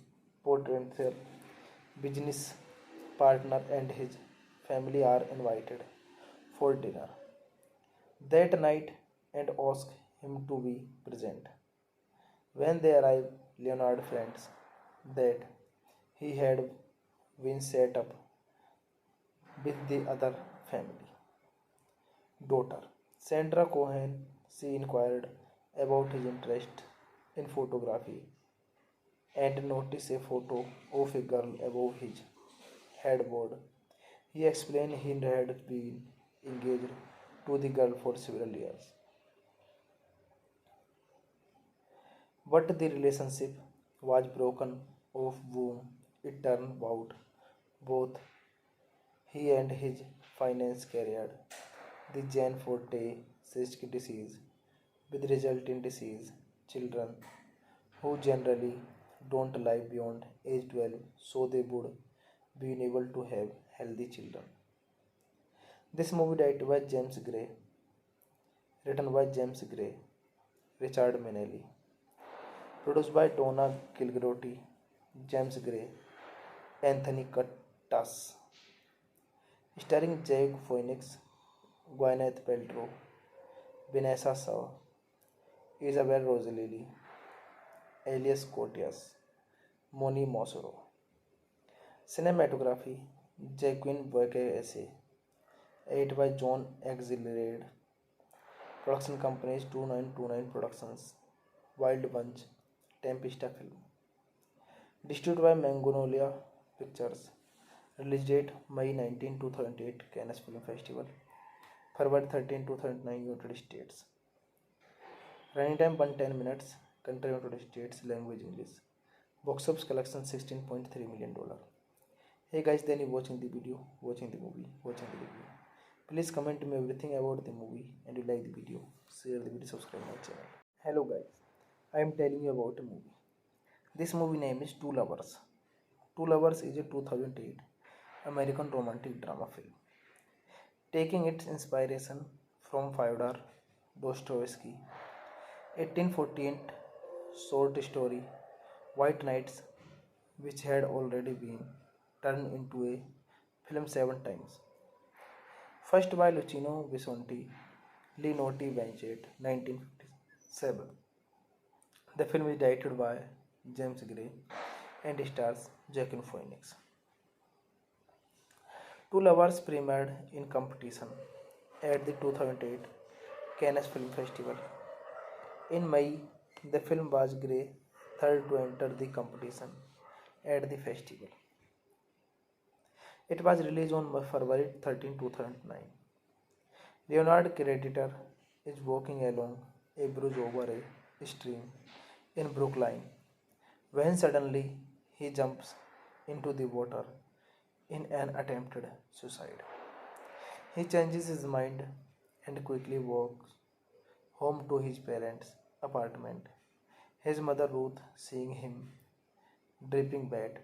potential business partner and his family are invited for dinner that night and ask him to be present. When they arrive, Leonard finds that he had been set up with the other family. Daughter Sandra Cohen, she inquired about his interest in photography and noticed a photo of a girl above his headboard. He explained he had been engaged to the girl for several years, but the relationship was broken off whom it turned out both he and his finance carried the Jan Forte cystic disease, with resulting disease children who generally don't live beyond age 12, so they would be unable to have healthy children. This movie directed by James Gray, written by James Gray, Richard Manelli, produced by Donna Kilgroty, James Gray, Anthony Cuttas, starring Jake Phoenix, Gwyneth Paltrow, Vanessa Shaw, Isabel Rossellini, Elias Koteas, Moni Mosoro. Cinematography Jacqueline Boyce, edited by John Axelrod. Production companies 2929 Productions, Wild Bunch, Tempesta Film. Distributed by Magnolia Pictures. Release date May 19, 2008 Cannes Film Festival. February 13, 2009 United States. Running time 110 minutes. Country United States. Language English. Box office collection $16.3 million. Hey guys, then you watching the video, watching the movie, watching the review. Please comment me everything about the movie, and you like the video, share the video, subscribe my channel. Hello guys, I am telling you about a movie. This movie name is Two Lovers. Two Lovers is a 2008 American romantic drama film, taking its inspiration from Fyodor Dostoevsky 1848 short story White Nights, which had already been turned into a film 7 times. First by Luciano Visconti, Linotti Banchett, 1957. The film is directed by James Gray and stars Joaquin Phoenix. Two Lovers premiered in competition at the 2008 Cannes Film Festival. In May, the film was Gray's third to enter the competition at the festival. It was released on February 13, 2009. Leonard creditor is walking along a bridge over a stream in Brookline when suddenly he jumps into the water in an attempted suicide. He changes his mind and quickly walks home to his parents' apartment. His mother Ruth, seeing him dripping bad,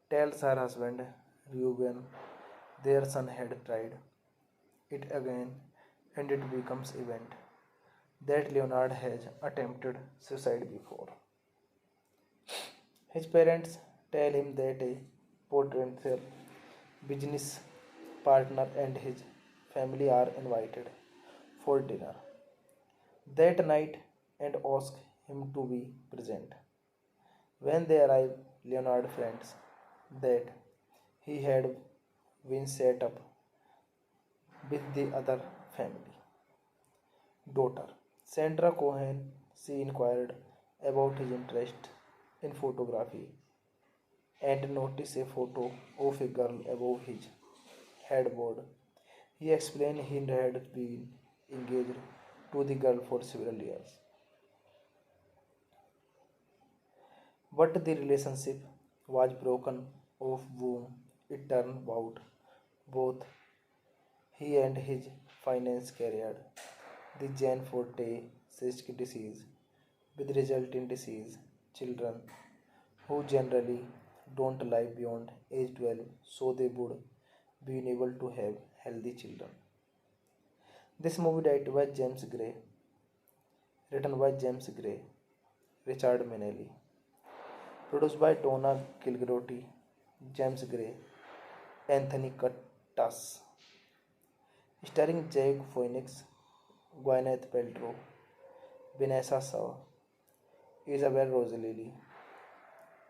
tells her husband Reuben their son had tried it again, and it becomes evident that Leonard has attempted suicide before. His parents tell him that a potential business partner and his family are invited for dinner that night and ask him to be present. When they arrive, Leonard finds that he had been set up with the other family. Daughter Sandra Cohen, she inquired about his interest in photography and noticed a photo of a girl above his headboard. He explained he had been engaged to the girl for several years, but the relationship was broken off whom it turned out both he and his finance carried the Jan Forte cystic disease, with resulting disease children who generally don't live beyond age 12, so they would be unable to have healthy children. This movie directed by James Gray, written by James Gray, Richard Manelli, produced by Donna Kilgroty, James Gray, Anthony Cuttas, starring Jake Phoenix, Gwyneth Paltrow, Vanessa Shaw, Isabel Rossellini,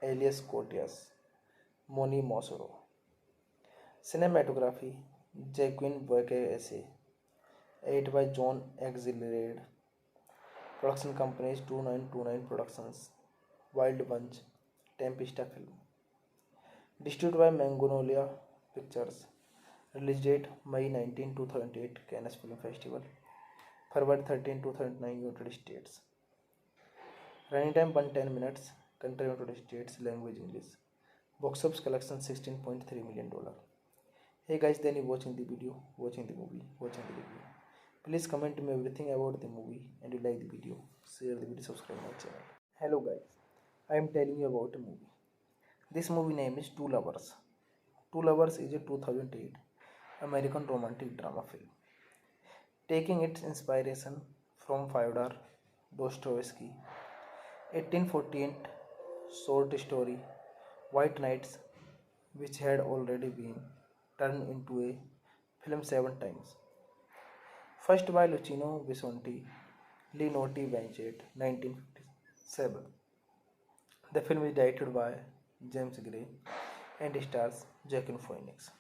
alias Cotias, Moni Mosoro. Cinematography, Jacqueline Boyke, edited by John Exilirade. Production companies 2929 Productions, Wild Bunch, Tempesta Film. Distributed by Magnolia Pictures. Release date May 19, 2008, Cannes Film Festival. February 13, 2009, United States. Running time 110 minutes. Country United States. Language English. Box office collection $16.3 million. Hey guys, then you watching the video, watching the movie, watching the review. Please comment me everything about the movie and you like the video. Share the video, subscribe my channel. Hello guys, I am telling you about a movie. This movie name is Two Lovers. Two Lovers is a 2008 American romantic drama film. Taking its inspiration from Fyodor Dostoevsky 1848 short story White Nights, which had already been turned into a film 7 times. First by Luciano Visconti, Linotti Banchett, 1957. The film is directed by James Gray and stars Joaquin Phoenix.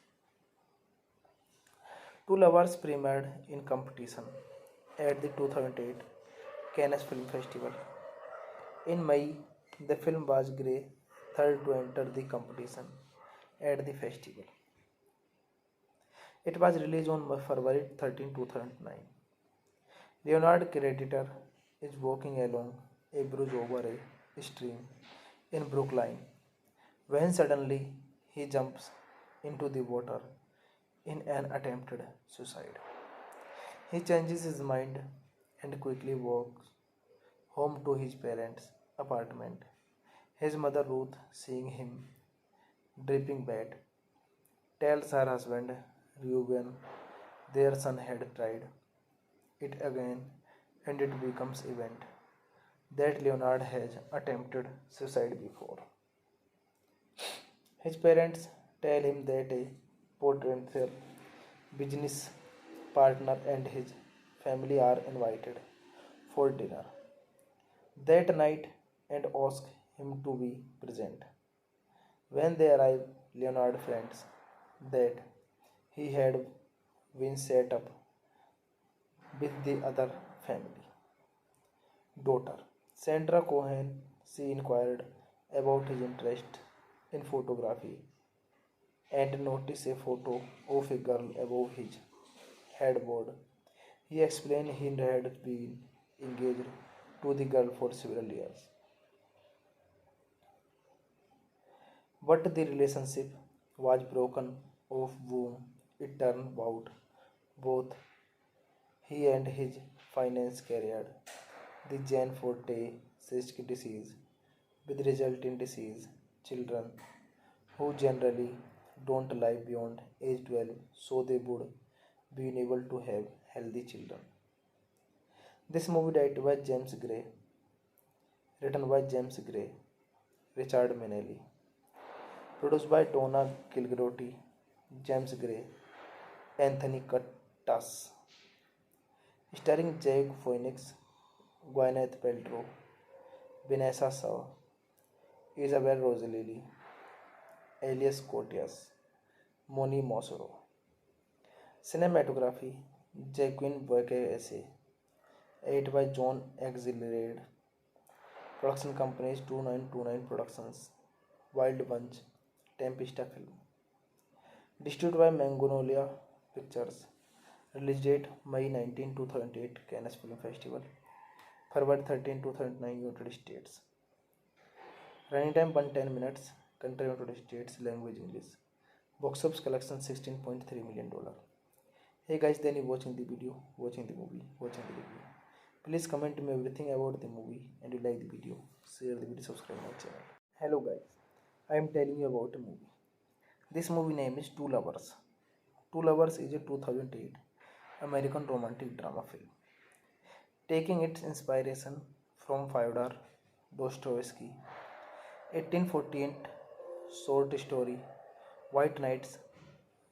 Two Lovers premiered in competition at the 2008 Cannes Film Festival. In May, the film was Gray's third to enter the competition at the festival. It was released on February 13, 2009. Leonard creditor is walking along a bridge over a stream in Brookline when suddenly he jumps into the water in an attempted suicide. He changes his mind and quickly walks home to his parents' apartment. His mother Ruth, seeing him dripping wet, tells her husband Reuben their son had tried it again and it becomes evident that Leonard has attempted suicide before. His parents tell him that a potential business partner and his family are invited for dinner that night and ask him to be present. When they arrive, Leonard finds that he had been set up with the other family. Daughter Sandra Cohen, she inquired about his interest in photography and noticed a photo of a girl above his headboard. He explained he had been engaged to the girl for several years, but the relationship was broken off whom it turned out both he and his finance carried the Jane Forte cystic disease, with resulting disease children who generally don't live beyond age 12, so they would be unable to have healthy children. This movie directed by James Gray, written by James Gray, Richard Manelli, produced by Donna Gilgrotti, James Gray, Anthony Cuttas, starring Jake Phoenix, Gwyneth Paltrow, Vanessa Shaw, Isabel Rossellini, alias Cotias, Moni Mosoro. Cinematography, Jacqueline Boyke, edited by John Exilirade. Production companies 2929 Productions, Wild Bunch, Tempesta Film. Distributed by Magnolia Pictures. Release date May 19, 2008, Cannes Film Festival. February 13, 2009, United States. Running time 110 minutes. Country United States. Language English. Box office collection $16.3 million. Hey guys, then you watching the video, watching the movie, watching the review. Please comment me everything about the movie and you like the video. Share the video, subscribe my channel. Hello guys, I am telling you about a movie. This movie name is Two Lovers. Two Lovers is a 2008 American romantic drama film. Taking its inspiration from Fyodor Dostoevsky 1848 short story White Nights,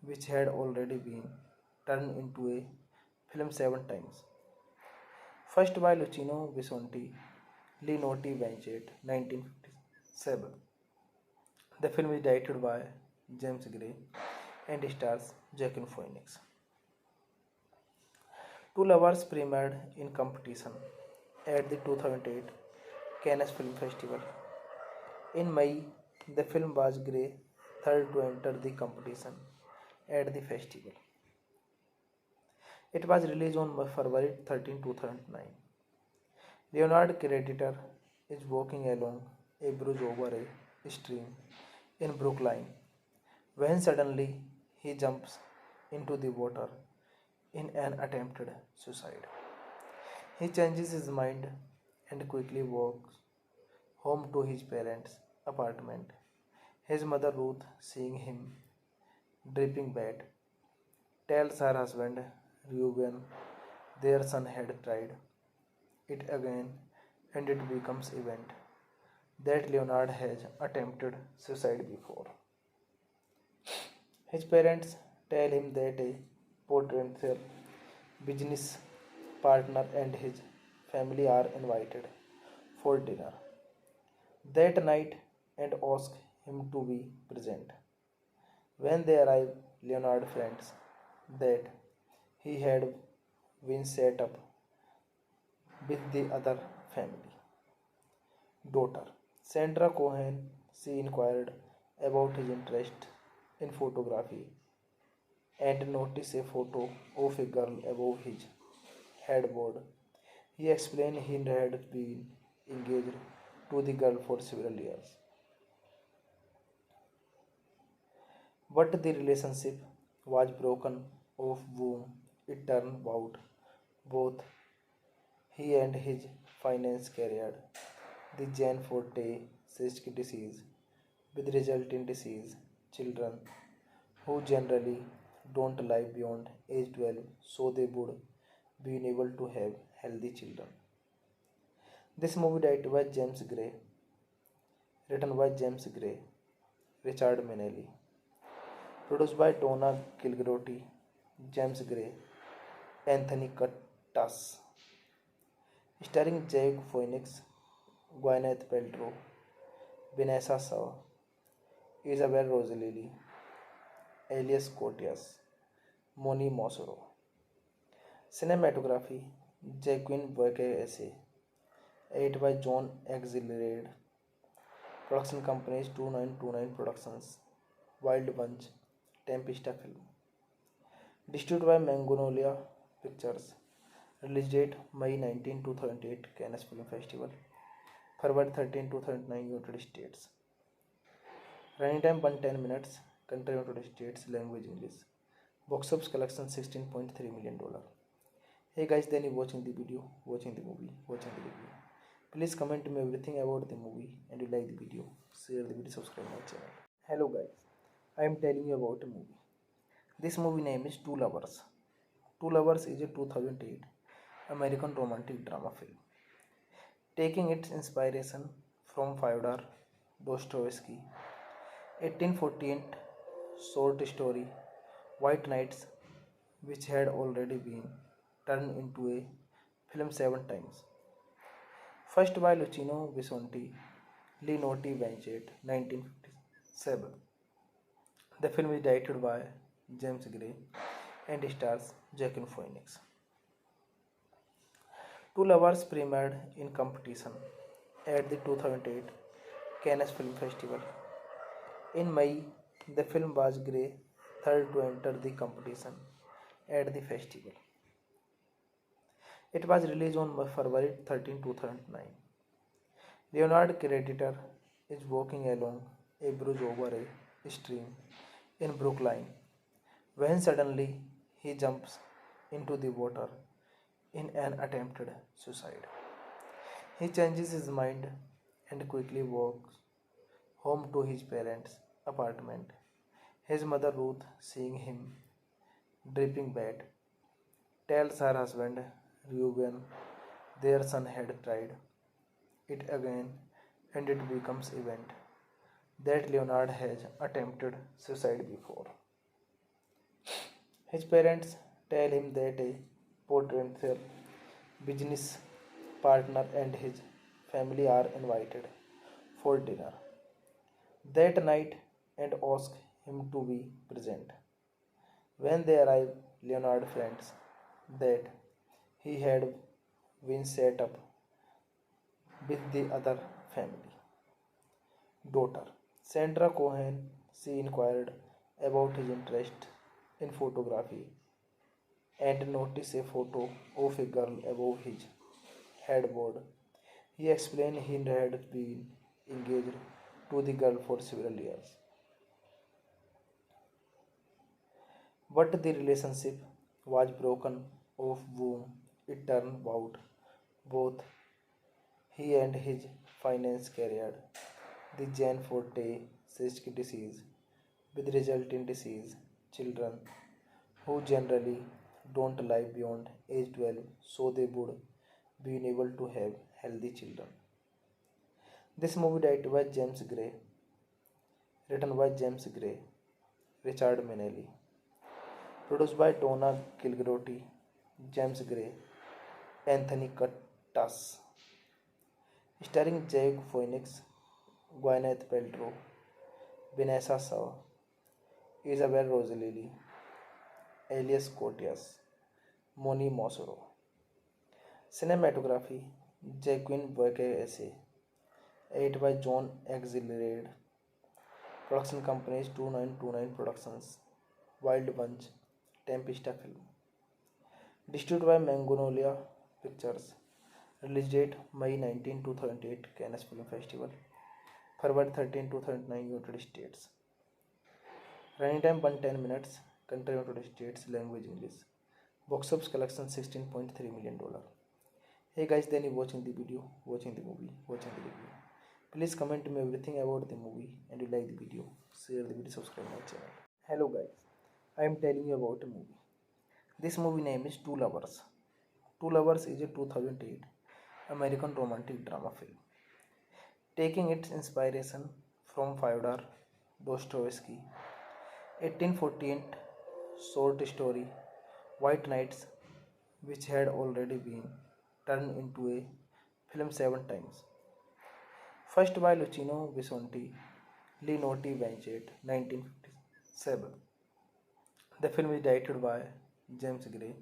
which had already been turned into a film 7 times. First by Luciano Visconti, Leonardo Vincent, 1957. The film is directed by James Gray and stars Joaquin Phoenix. Two lovers premiered in competition at the 2008 Cannes Film Festival. In May, the film was Gray's third to enter the competition at the festival. It was released on February 13, 2009. Leonard creditor is walking along a bridge over a stream in Brookline when suddenly he jumps into the water in an attempted suicide. He changes his mind and quickly walks home to his parents' apartment. His mother Ruth, seeing him dripping wet, tells her husband Reuben their son had tried it again and it becomes event that Leonard has attempted suicide before. His parents tell him that a potential business partner and his family are invited for dinner that night and ask him to be present. When they arrive, Leonard finds that he had been set up with the other family. Daughter Sandra Cohen, she inquired about his interest in photography and noticed a photo of a girl above his headboard. He explained he had been engaged to the girl for several years, but the relationship was broken off whom it turned out both he and his finance carried the Jane Forte cystic disease with resulting disease children who generally don't live beyond age 12 so they would be able to have healthy children. This movie directed by James Gray, written by James Gray, Richard Minnelli, produced by Donna Gilgrotti, James Gray, Anthony Curtis, starring Jake Phoenix, Gwyneth Paltrow, Vanessa Shaw, Isabel Rossellini, Elias Koteas, Moni Mosoro. Cinematography Jacqueline Boyce, edited by John Axelrod. Production companies 2929 Productions, Wild Bunch, Tempesta Film. Distributed by Magnolia Pictures. Release date May 19, 2008 Cannes Film Festival. February 13, 2009 United States. Running time 110 minutes. Country United States. Language English. Box office collection $16.3 million. Hey guys, then you watching the video, watching the movie, watching the review. Please comment me everything about the movie and you like the video. Share the video, subscribe my channel. Hello guys, I am telling you about a movie. This movie name is Two Lovers. Two Lovers is a 2008 American romantic drama film. Taking its inspiration from Fyodor Dostoevsky 1848 short story White Nights, which had already been turned into a film 7 times. First by Luciano Visconti, Leonardo Vincent, 1957. The film is directed by James Gray and stars Joaquin Phoenix. Two Lovers premiered in competition at the 2008 Cannes Film Festival. In May, the film was Gray's third to enter the competition at the festival. It was released on February 13, 2009. Leonard creditor is walking along a bridge over a stream in Brookline when suddenly he jumps into the water in an attempted suicide. He changes his mind and quickly walks home to his parents' apartment. His mother Ruth, seeing him dripping wet, tells her husband Reuben their son had tried it again and it becomes event that Leonard has attempted suicide before. His parents tell him that a potential business partner and his family are invited for dinner that night and ask him to be present. When they arrive, Leonard finds that he had been set up with the other family. Daughter Sandra Cohen, she inquired about his interest in photography and noticed a photo of a girl above his headboard. He explained he had been engaged to the girl for several years, but the relationship was broken off whom it turned out both he and his finance carried the Jan Forte cystic disease, with resulting disease children who generally don't live beyond age 12 so they would be able to have healthy children. This movie directed by James Gray, written by James Gray, Richard Manelli, produced by Donna Kilgroty, James Gray, Anthony Cuttas, starring Jake Phoenix, Gwyneth Paltrow, Vanessa Shaw, Isabel Rossellini, Elias Koteas, Moni Mosoro. Cinematography Jacqueline Boyce, edited by John Axelrod. Production companies 2929 Productions, Wild Bunch, Tempesta Film. Distributed by Magnolia Pictures. Release date May 19, 2008 Cannes Film Festival. February 13, 2009 United States. Running time 110 minutes. Country United States. Language English. Box office collection $16.3 million. Hey guys, then you watching the video, watching the movie, watching the review. Please comment me everything about the movie and you like the video. Share the video, subscribe my channel. Hello guys, I am telling you about a movie. This movie name is Two Lovers. Two Lovers is a 2008 American romantic drama film, taking its inspiration from Fyodor Dostoevsky 1848 short story White Nights, which had already been turned into a film 7 times. First by Luciano Visconti, Linotti Banchett, 1957. The film is directed by James Gray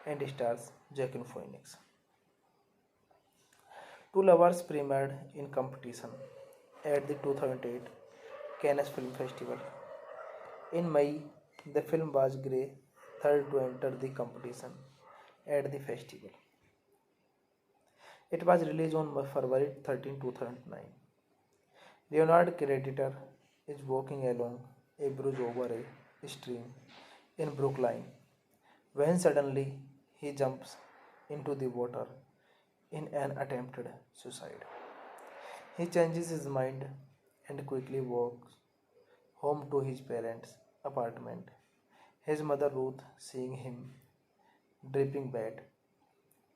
and stars Joaquin Phoenix. Two Lovers premiered in competition at the 2008 Cannes Film Festival. In May, the film was Gray's third to enter the competition at the festival. It was released on February 13, 2009. Leonard creditor is walking along a bridge over a stream in Brookline when suddenly he jumps into the water in an attempted suicide. He changes his mind and quickly walks home to his parents' apartment. His mother Ruth, seeing him dripping wet,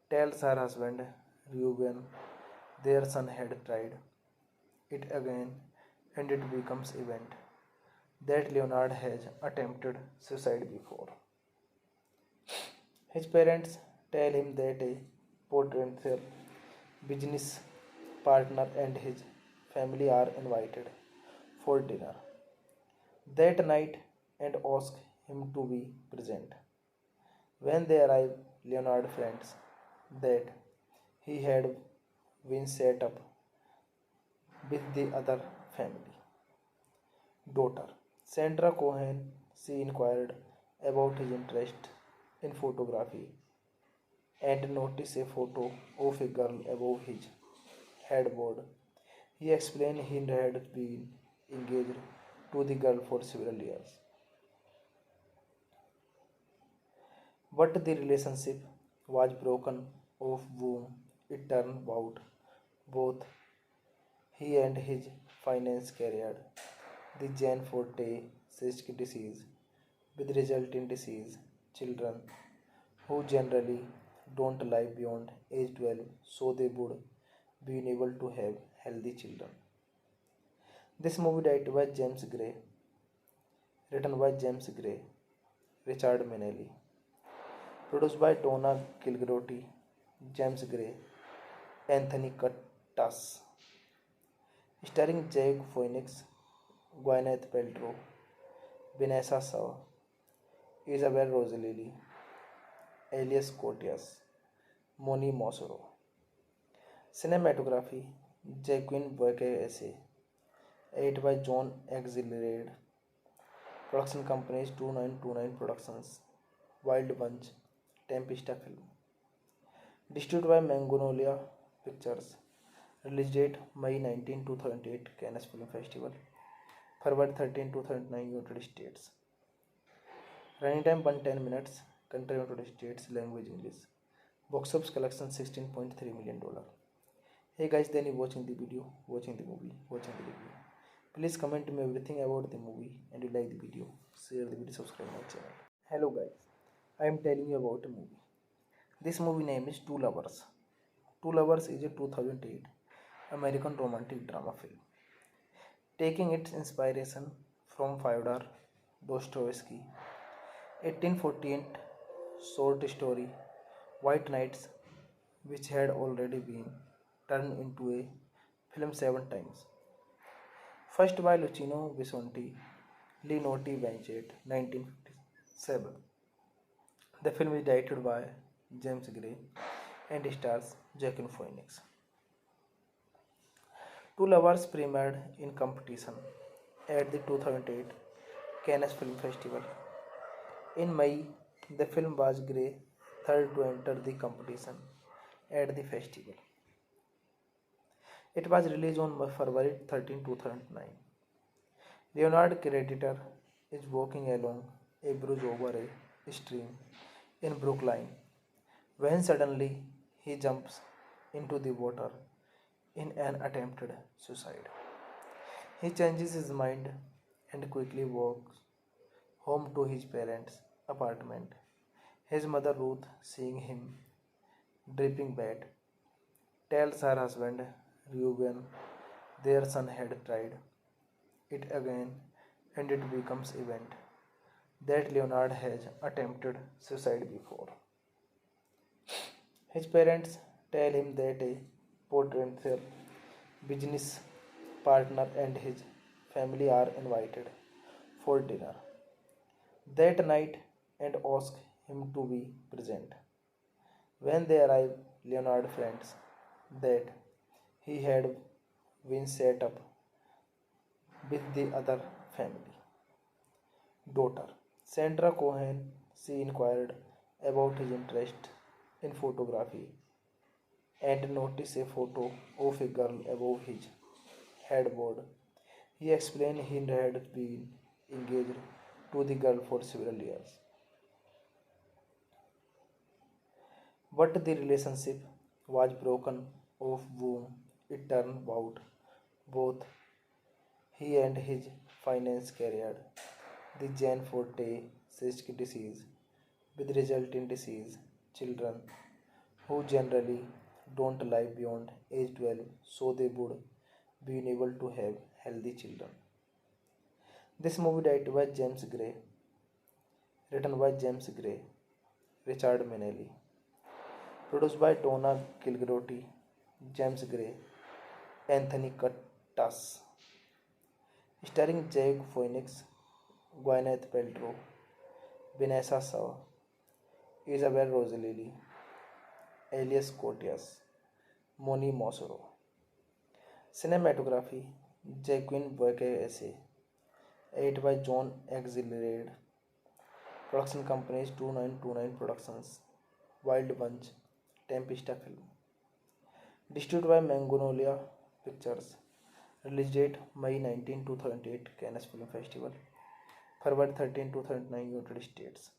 tells her husband Reuben their son had tried it again and it becomes evident that Leonard has attempted suicide before. His parents tell him that a potential business partner and his family are invited for dinner that night and ask him to be present. When they arrive, Leonard finds that he had been set up with the other family. Daughter Sandra Cohen, she inquired about his interest in photography and noticed a photo of a girl above his headboard. He explained he had been engaged to the girl for several years, but the relationship was broken off whom it turned out both he and his finance carried the Jan Forte cystic disease, with resulting disease children who generally don't live beyond age 12 so they would be able to have healthy children. This movie directed by James Gray, written by James Gray, Richard Manelli, produced by Donna Kilgroty, James Gray, Anthony Tuss, starring Jake Phoenix, Gwyneth Paltrow, Vanessa Shaw, Isabel Rossellini, Elias Koteas, Moni Mosoro. Cinematography Jacqueline Boyce, edited by John Axelrod. Production companies 2929 Productions, Wild Bunch, Tempesta Film. Distributed by Magnolia Pictures. Release date May 19, 2008 Cannes Film Festival. February 13, 2009 United States. Running time 110 minutes. Country United States. Language English. Box office collection $16.3 million. Hey guys, then you watching the video, watching the movie, watching the review. Please comment me everything about the movie and you like the video. Share the video, subscribe my channel. Hello guys, I am telling you about a movie. This movie name is Two Lovers. Two Lovers is a 2008 American romantic drama film. Taking its inspiration from Fyodor Dostoevsky 1848 short story White Nights, which had already been turned into a film 7 times. First by Luciano Visconti, Linotti Banchett, 1957. The film is directed by James Gray and stars Joaquin Phoenix. Two Lovers premiered in competition at the 2008 Cannes Film Festival. In May, the film was Gray's third to enter the competition at the festival. It was released on February 13, 2009. Leonard creditor is walking along a bridge over a stream in Brookline when suddenly he jumps into the water in an attempted suicide. He changes his mind and quickly walks home to his parents' apartment. His mother Ruth, seeing him dripping wet, tells her husband Reuben their son had tried it again and it becomes evident that Leonard has attempted suicide before. His parents tell him that a potential business partner and his family are invited for dinner that night and ask him to be present. When they arrive, Leonard finds that he had been set up with the other family. Daughter Sandra Cohen, she inquired about his interest in photography and noticed a photo of a girl above his headboard. He explained he had been engaged to the girl for several years, but the relationship was broken off whom it turned out both he and his finance carried the Jane Forte cystic disease, with resulting disease children who generally don't live beyond age 12, so they would be unable to have healthy children. This movie directed by James Gray, written by James Gray, Richard Manelli, produced by Donna Gilgrotti, James Gray, Anthony Cuttas, starring Jake Phoenix, Gwyneth Paltrow, Vanessa Shaw, Isabel Rossellini, Elias Koteas, Moni Mosoro. Cinematography Jacqueline Boyce, edited by John Axelrod. Production companies 2929 Productions, Wild Bunch, Tempesta Film. Distributed by Magnolia Pictures. Release date May 19, 2008 Cannes Film Festival. February 13, 2009 United States.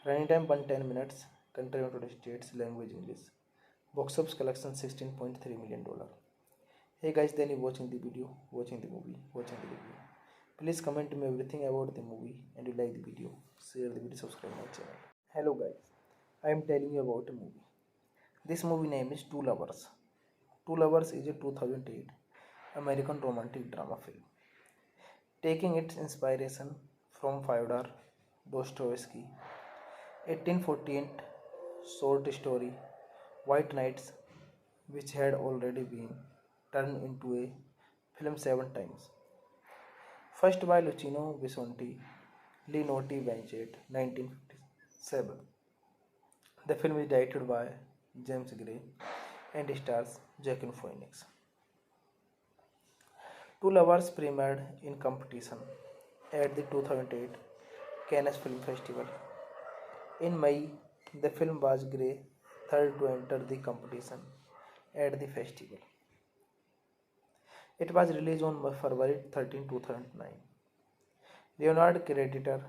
Running time 110 minutes. Country United States. Language English. Box office collection $16.3 million. Hey guys, then you watching the video, watching the movie, watching the review. Please comment me everything about the movie and you like the video. Share the video, subscribe my channel. Hello guys, I am telling you about a movie. This movie name is Two Lovers. Two Lovers is a 2008 American romantic drama film. Taking its inspiration from Fyodor Dostoevsky 1848 short story White Nights, which had already been turned into a film 7 times. First by Luciano Visconti, Linotti Vincent, 1957. The film is directed by James Gray and stars Joaquin Phoenix. Two lovers premiered in competition at the 2008 Cannes Film Festival. In May, the film was Gray's third to enter the competition at the festival. It was released on February 13, 2009. Leonard creditor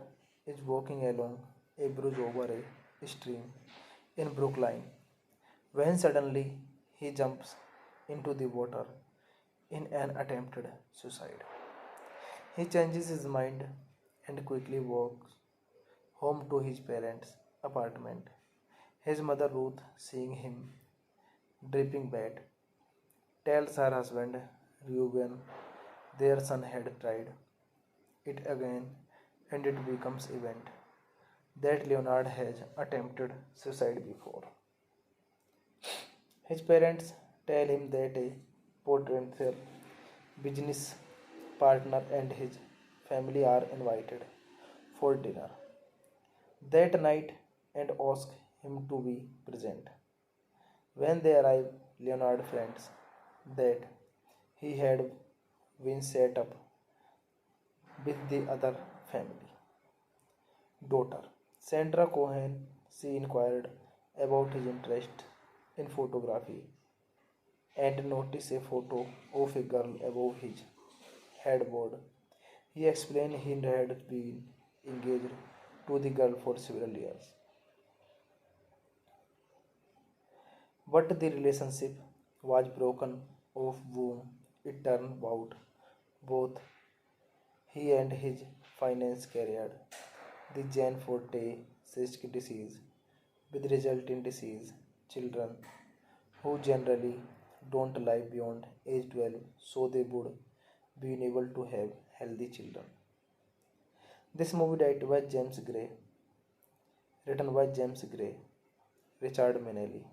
is walking along a bridge over a stream in Brookline when suddenly he jumps into the water in an attempted suicide. He changes his mind and quickly walks home to his parents' apartment. His mother Ruth, seeing him dripping wet, tells her husband Reuben their son had tried it again and it becomes event that Leonard has attempted suicide before. His parents tell him that a potential business partner and his family are invited for dinner that night and ask him to be present. When they arrive, Leonard finds that he had been set up with the other family. Daughter Sandra Cohen, she inquired about his interest in photography and noticed a photo of a girl above his headboard. He explained he had been engaged to the girl for several years, but the relationship was broken off whom it turned out both he and his finance carried the Jane Forte cystic disease with resulting disease children who generally don't live beyond age 12 so they would be able to have healthy children. This movie directed by James Gray, written by James Gray, Richard Minnelli,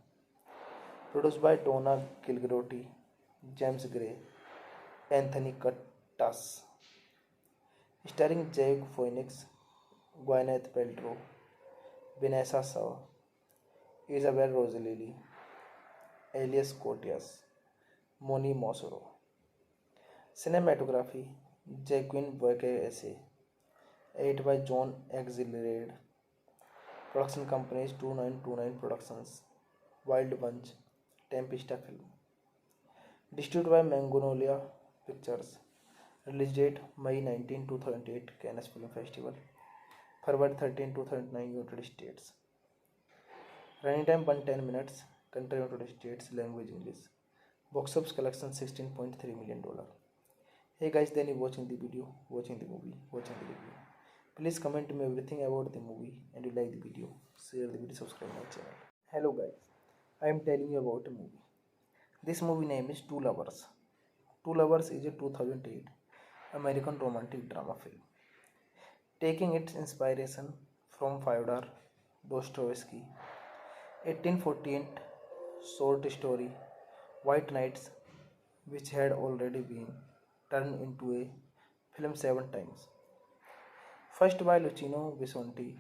produced by Donna Gilgrotti, James Gray, Anthony Curtis, starring Jake Phoenix, Gwyneth Paltrow, Vanessa Shaw, Isabel Rossellini, Elias Koteas, Moni Mosoro. Cinematography Jacqueline Boyce, edited by John Axelrod. Production companies 2929 Productions, Wild Bunch, Tempesta Film. Distributed by Magnolia Pictures. Release date May 19, 2008 Cannes Film Festival. February 13, 2009 United States. Running time 110 minutes. Country United States. Language English. Box office collection $16.3 million. Hey guys, then you watching the video, watching the movie, watching the review. Please comment me everything about the movie and you like the video. Share the video, subscribe my channel. Hello guys, I am telling you about a movie. This movie name is Two Lovers. Two Lovers is a 2008 American romantic drama film. Taking its inspiration from Fyodor Dostoevsky 1848 short story White Nights, which had already been turned into a film 7 times. First by Luciano Visconti,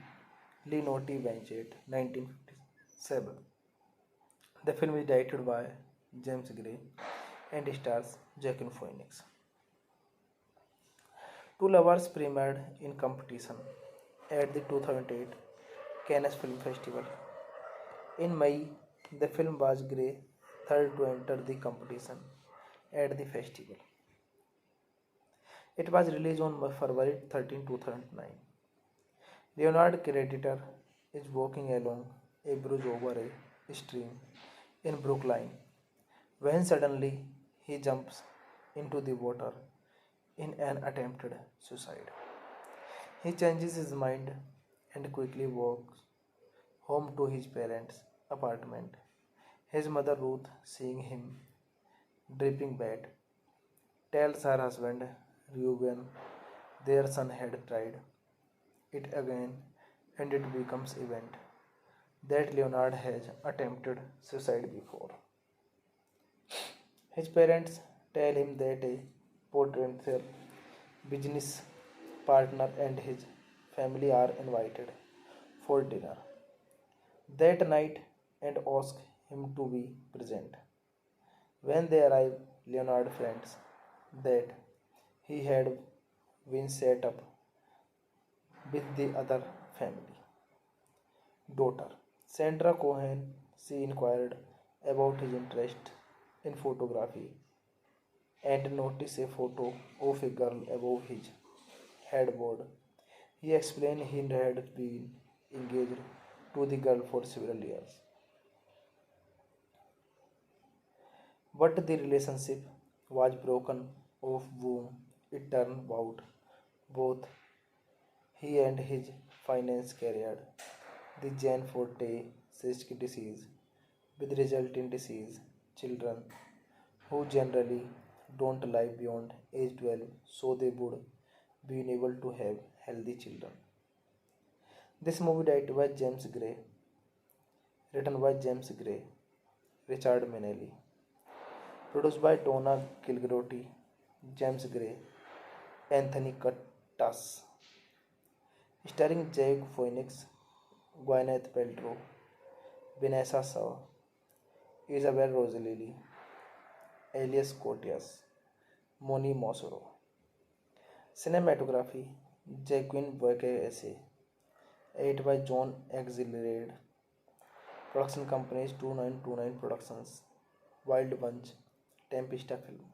Linotti Vincent, 1957. The film is directed by James Gray and stars Joaquin Phoenix. Two Lovers premiered in competition at the 2008 Cannes Film Festival. In May, the film was Gray's third to enter the competition at the festival. It was released on February 13, 2009. Leonard creditor is walking along a bridge over a stream in Brookline when suddenly he jumps into the water in an attempted suicide. He changes his mind and quickly walks home to his parents' apartment. His mother Ruth, seeing him dripping wet, tells her husband Reuben their son had tried it again and it becomes event that Leonard has attempted suicide before. His parents tell him that a potential business partner and his family are invited for dinner that night and ask him to be present. When they arrive, Leonard finds that he had been set up with the other family. Daughter Sandra Cohen, she inquired about his interest in photography and noticed a photo of a girl above his headboard. He explained he had been engaged to the girl for several years, but the relationship was broken off whom it turned out both he and his finance carried the Jane Forte cystic disease, with resulting disease children who generally don't live beyond age 12 so they would be able to have healthy children. This movie directed by James Gray, written by James Gray, Richard Manelli, produced by Donna Kilgroty, James Gray, Anthony Cuttas, starring Jake Phoenix, Gwyneth Paltrow, Vanessa Shaw, Isabel Rossellini, Elias Koteas, Moni Mosoro. Cinematography Jacqueline Boyce, edited by John Axelrod. Production companies 2929 Productions, Wild Bunch, Tempesta Film.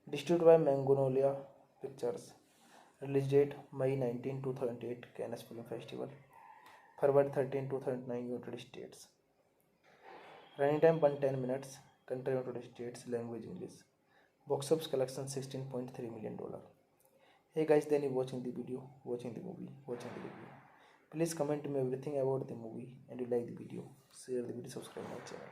Distributed by Magnolia Pictures. Release date May 19, 2008 Cannes Film Festival. February 13, 2009 United States. Running time 110 minutes. Country United States. Language English. Box office collection $16.3 million. Hey guys, then you watching the video, watching the movie, watching the review. Please comment me everything about the movie and you like the video. Share the video, subscribe my channel.